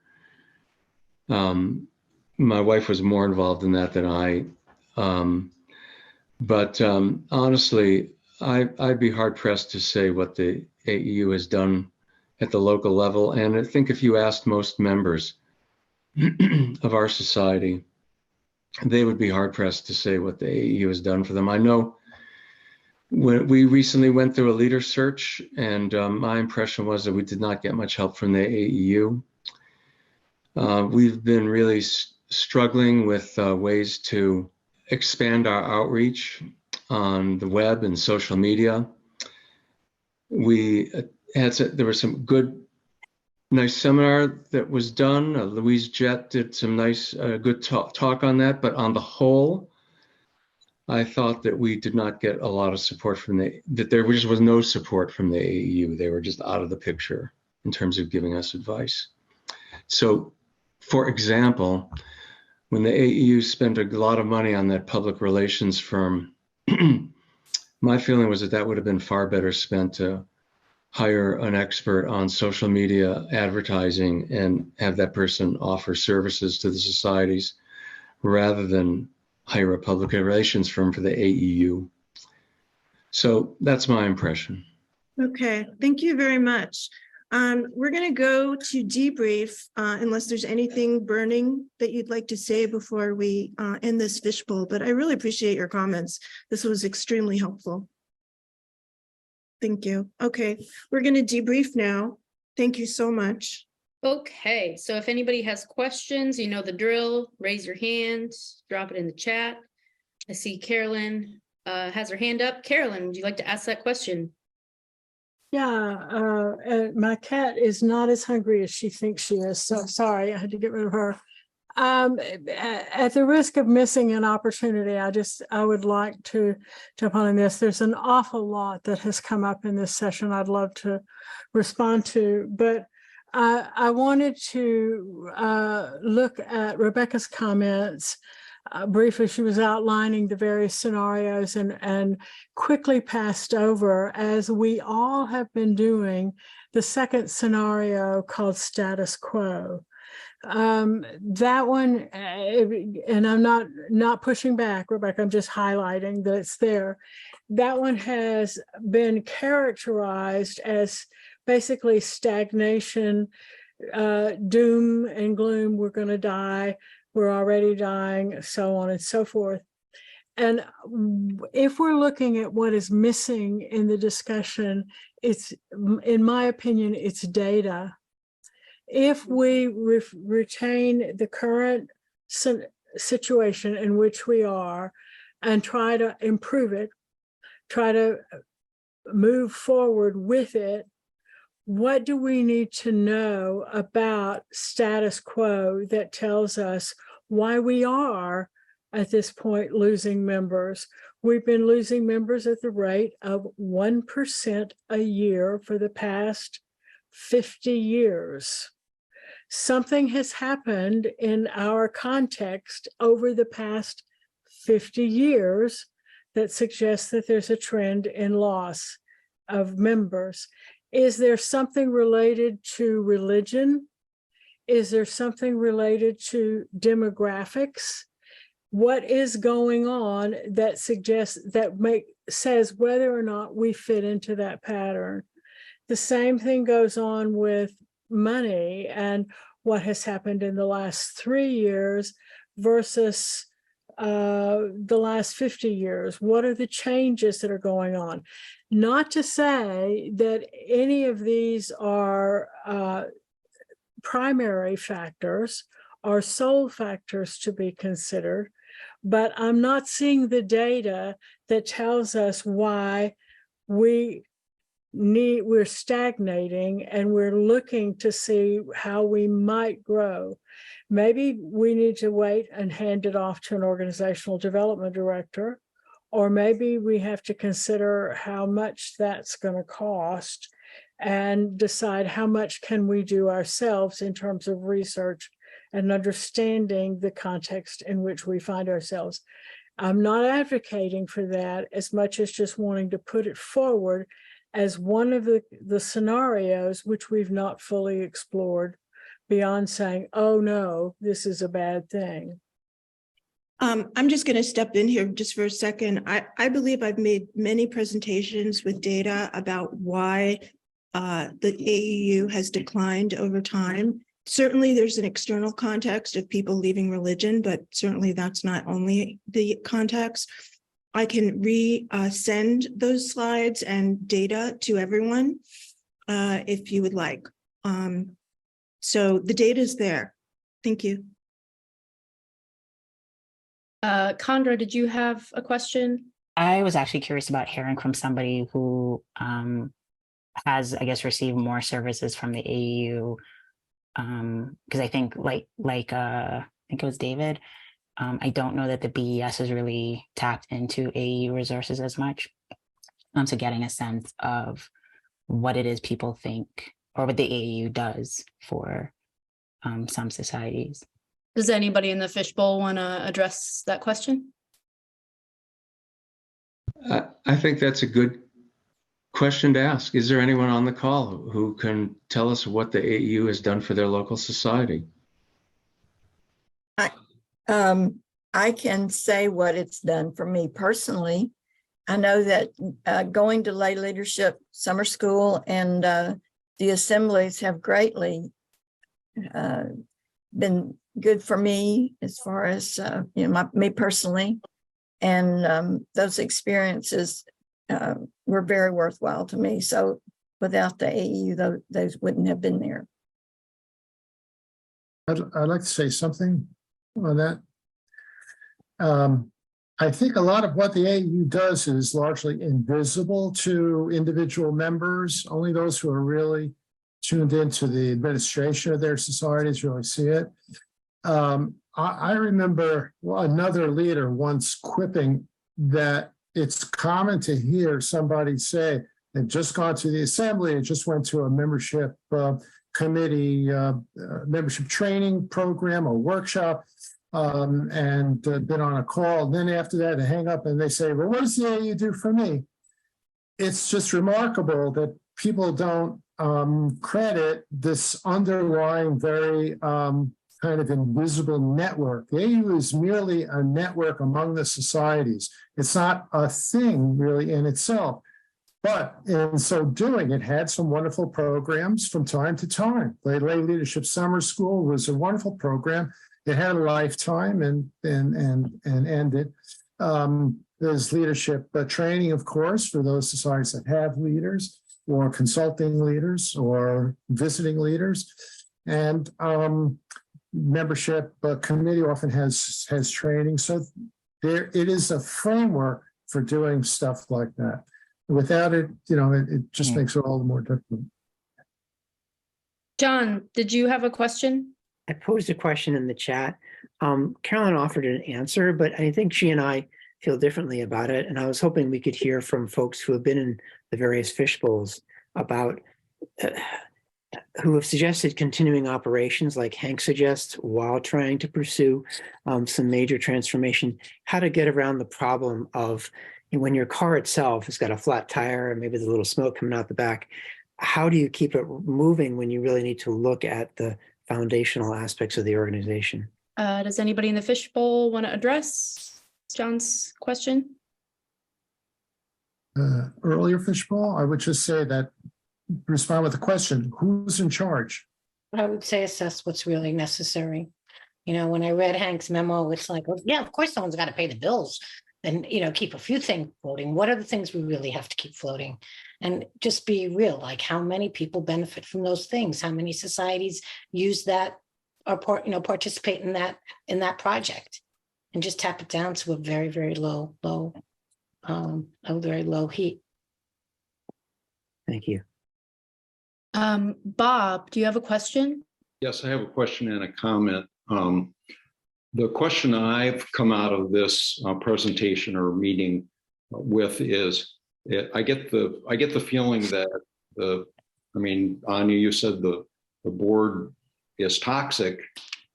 My wife was more involved in that than I. But honestly, I'd be hard pressed to say what the AEU has done at the local level. And I think if you asked most members of our society, they would be hard pressed to say what the AEU has done for them. I know when we recently went through a leader search, and my impression was that we did not get much help from the AEU. We've been really struggling with ways to expand our outreach on the web and social media. There was some nice seminar that was done. Louise Jett did some nice, good talk on that. But on the whole, I thought that we did not get a lot of support that there just was no support from the AEU. They were just out of the picture in terms of giving us advice. So, for example, when the AEU spent a lot of money on that public relations firm, my feeling was that would have been far better spent to hire an expert on social media advertising and have that person offer services to the societies rather than hire a public relations firm for the AEU. So that's my impression. Okay, thank you very much. We're going to go to debrief unless there's anything burning that you'd like to say before we end this fishbowl, but I really appreciate your comments. This was extremely helpful. Thank you. Okay, we're going to debrief now. Thank you so much. Okay, so if anybody has questions, you know the drill, raise your hand, drop it in the chat. I see Carolyn has her hand up. Carolyn, would you like to ask that question? Yeah, my cat is not as hungry as she thinks she is. So sorry, I had to get rid of her. At the risk of missing an opportunity, I would like to jump on this. There's an awful lot that has come up in this session I'd love to respond to, but I wanted to look at Rebecca's comments briefly. She was outlining the various scenarios and quickly passed over, as we all have been doing, the second scenario called status quo. That one, and I'm not pushing back, Rebecca, I'm just highlighting that it's there. That one has been characterized as basically stagnation, doom and gloom, we're going to die, we're already dying, so on and so forth. And if we're looking at what is missing in the discussion, it's, in my opinion, it's data. If we retain the current situation in which we are and try to improve it, try to move forward with it, what do we need to know about status quo that tells us why we are at this point losing members? We've been losing members at the rate of 1% a year for the past 50 years. Something has happened in our context over the past 50 years that suggests that there's a trend in loss of members. Is there something related to religion? Is there something related to demographics? What is going on that suggests, that says whether or not we fit into that pattern? The same thing goes on with money and what has happened in the last 3 years versus the last 50 years. What are the changes that are going on? Not to say that any of these are primary factors or sole factors to be considered, but I'm not seeing the data that tells us why we're stagnating and we're looking to see how we might grow. Maybe we need to wait and hand it off to an organizational development director, or maybe we have to consider how much that's going to cost and decide how much can we do ourselves in terms of research and understanding the context in which we find ourselves. I'm not advocating for that as much as just wanting to put it forward as one of the scenarios which we've not fully explored beyond saying, oh no, this is a bad thing. I'm just going to step in here just for a second. I believe I've made many presentations with data about why the AEU has declined over time. Certainly there's an external context of people leaving religion, but certainly that's not only the context. I can send those slides and data to everyone if you would like. So the data is there. Thank you. Condra, did you have a question? I was actually curious about hearing from somebody who has, I guess, received more services from the AEU. Because I think like I think it was David. I don't know that the BES has really tapped into AEU resources as much. So getting a sense of what it is people think or what the AEU does for some societies. Does anybody in the fishbowl want to address that question? I think that's a good question to ask. Is there anyone on the call who can tell us what the AEU has done for their local society? I can say what it's done for me personally. I know that going to lay leadership summer school and the assemblies have greatly been good for me as far as me personally, and those experiences were very worthwhile to me. So without the AEU, those wouldn't have been there. I'd like to say something on that. I think a lot of what the AEU does is largely invisible to individual members. Only those who are really tuned into the administration of their societies really see it. I remember another leader once quipping that it's common to hear somebody say they've just gone to the assembly, and just went to a membership committee, membership training program or workshop, and been on a call. And then after that, they hang up and they say, well, what does the AEU do for me? It's just remarkable that people don't credit this underlying very kind of invisible network. The AEU is merely a network among the societies. It's not a thing really in itself. But in so doing, it had some wonderful programs from time to time. Lay Leadership Summer School was a wonderful program. It had a lifetime and ended. There's leadership training, of course, for those societies that have leaders or consulting leaders or visiting leaders. And membership committee often has training. So it is a framework for doing stuff like that. Without it, it just makes it all the more difficult. John, did you have a question? I posed a question in the chat. Carolyn offered an answer, but I think she and I feel differently about it. And I was hoping we could hear from folks who have been in the various fishbowls about who have suggested continuing operations like Hank suggests while trying to pursue some major transformation, how to get around the problem of when your car itself has got a flat tire and maybe there's a little smoke coming out the back. How do you keep it moving when you really need to look at the foundational aspects of the organization? Does anybody in the fishbowl want to address John's question? Earlier fishbowl, I would just say that, respond with a question, who's in charge? I would say assess what's really necessary. When I read Hank's memo, it's like, well, yeah, of course someone's got to pay the bills and, keep a few things floating. What are the things we really have to keep floating? And just be real, like how many people benefit from those things? How many societies use that or, participate in that project? And just tap it down to a very, very low heat. Thank you. Bob, do you have a question? Yes, I have a question and a comment. The question I've come out of this presentation or meeting with is, I get the feeling that Anya, you said the board is toxic,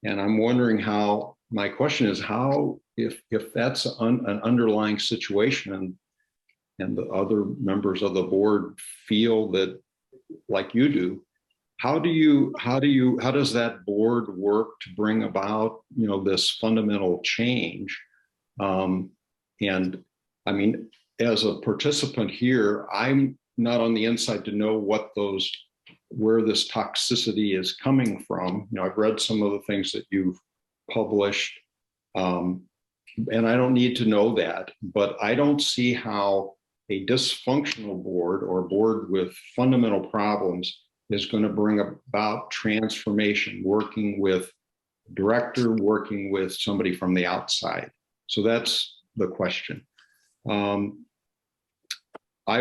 and I'm wondering how. My question is how, if that's an underlying situation, and the other members of the board feel that like you do, how does that board work to bring about this fundamental change? And I mean, as a participant here, I'm not on the inside to know where this toxicity is coming from. I've read some of the things that you've published, and I don't need to know that, but I don't see how a dysfunctional board or a board with fundamental problems is going to bring about transformation, working with director, working with somebody from the outside. So that's the question. I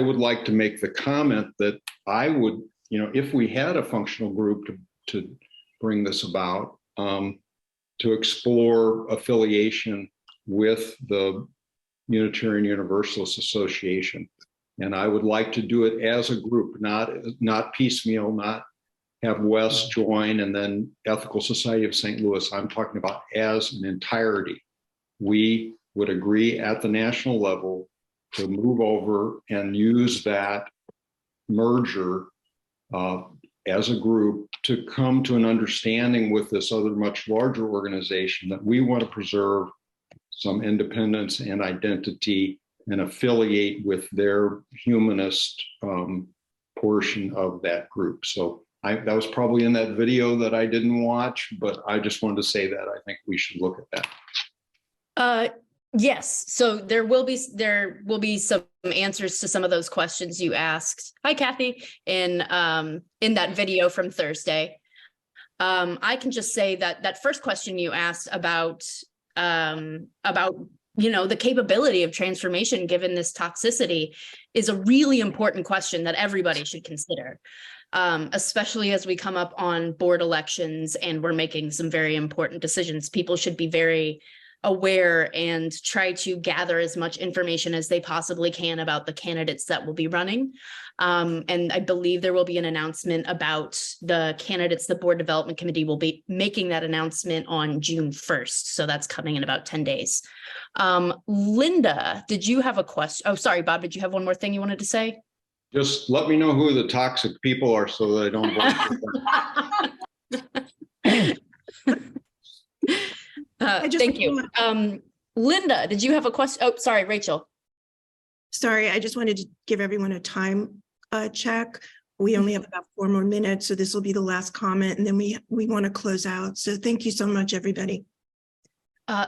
would like to make the comment that I would, if we had a functional group to bring this about, to explore affiliation with the Unitarian Universalist Association. And I would like to do it as a group, not piecemeal, not have Wes join and then Ethical Society of St. Louis. I'm talking about as an entirety. We would agree at the national level to move over and use that merger as a group to come to an understanding with this other much larger organization that we want to preserve some independence and identity and affiliate with their humanist portion of that group. So that was probably in that video that I didn't watch, but I just wanted to say that I think we should look at that. Yes. So there will be some answers to some of those questions you asked. Hi, Kathy, in that video from Thursday. I can just say that first question you asked about the capability of transformation given this toxicity is a really important question that everybody should consider, especially as we come up on board elections and we're making some very important decisions. People should be very aware and try to gather as much information as they possibly can about the candidates that will be running. And I believe there will be an announcement about the candidates. The Board Development Committee will be making that announcement on June 1st. So that's coming in about 10 days. Linda, did you have a question? Oh, sorry, Bob, did you have one more thing you wanted to say? Just let me know who the toxic people are so that I don't vote. Thank you. Linda, did you have a question? Oh, sorry, Rachel. Sorry, I just wanted to give everyone a time check. We only have about 4 more minutes, so this will be the last comment, and then we want to close out. So thank you so much, everybody.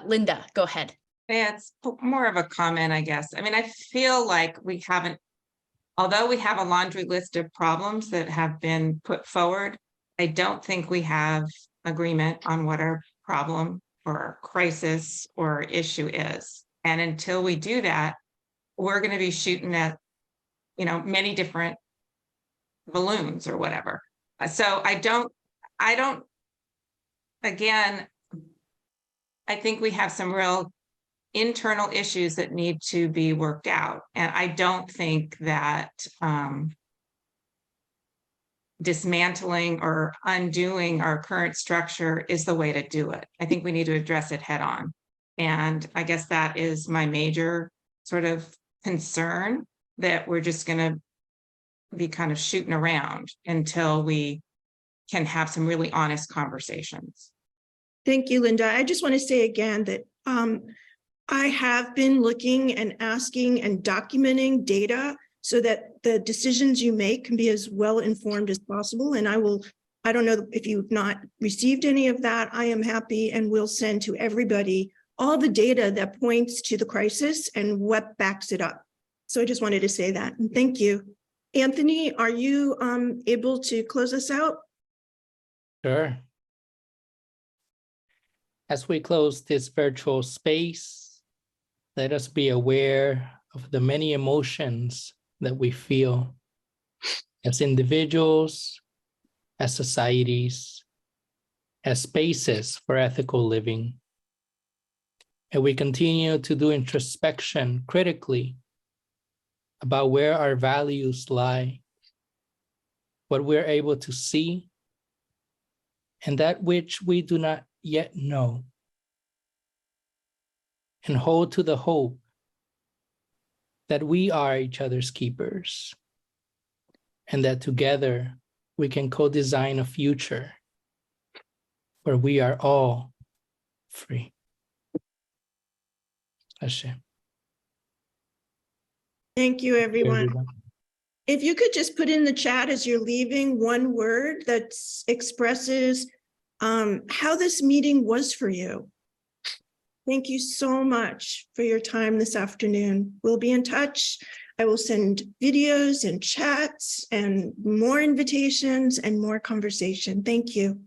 Linda, go ahead. It's more of a comment, I guess. I mean, I feel like we haven't, although we have a laundry list of problems that have been put forward, I don't think we have agreement on what our problem or crisis or issue is. And until we do that, we're going to be shooting at, many different balloons or whatever. So again, I think we have some real internal issues that need to be worked out. And I don't think that dismantling or undoing our current structure is the way to do it. I think we need to address it head on. And I guess that is my major sort of concern, that we're just going to be kind of shooting around until we can have some really honest conversations. Thank you, Linda. I just want to say again that I have been looking and asking and documenting data so that the decisions you make can be as well informed as possible. And I don't know if you've not received any of that, I am happy and will send to everybody all the data that points to the crisis and what backs it up. So I just wanted to say that, and thank you. Anthony, are you able to close us out? Sure. As we close this virtual space, let us be aware of the many emotions that we feel as individuals, as societies, as spaces for ethical living. And we continue to do introspection critically about where our values lie, what we're able to see, and that which we do not yet know, and hold to the hope that we are each other's keepers, and that together we can co-design a future where we are all free. Ashe. Thank you, everyone. If you could just put in the chat as you're leaving one word that expresses how this meeting was for you. Thank you so much for your time this afternoon. We'll be in touch. I will send videos and chats and more invitations and more conversation. Thank you.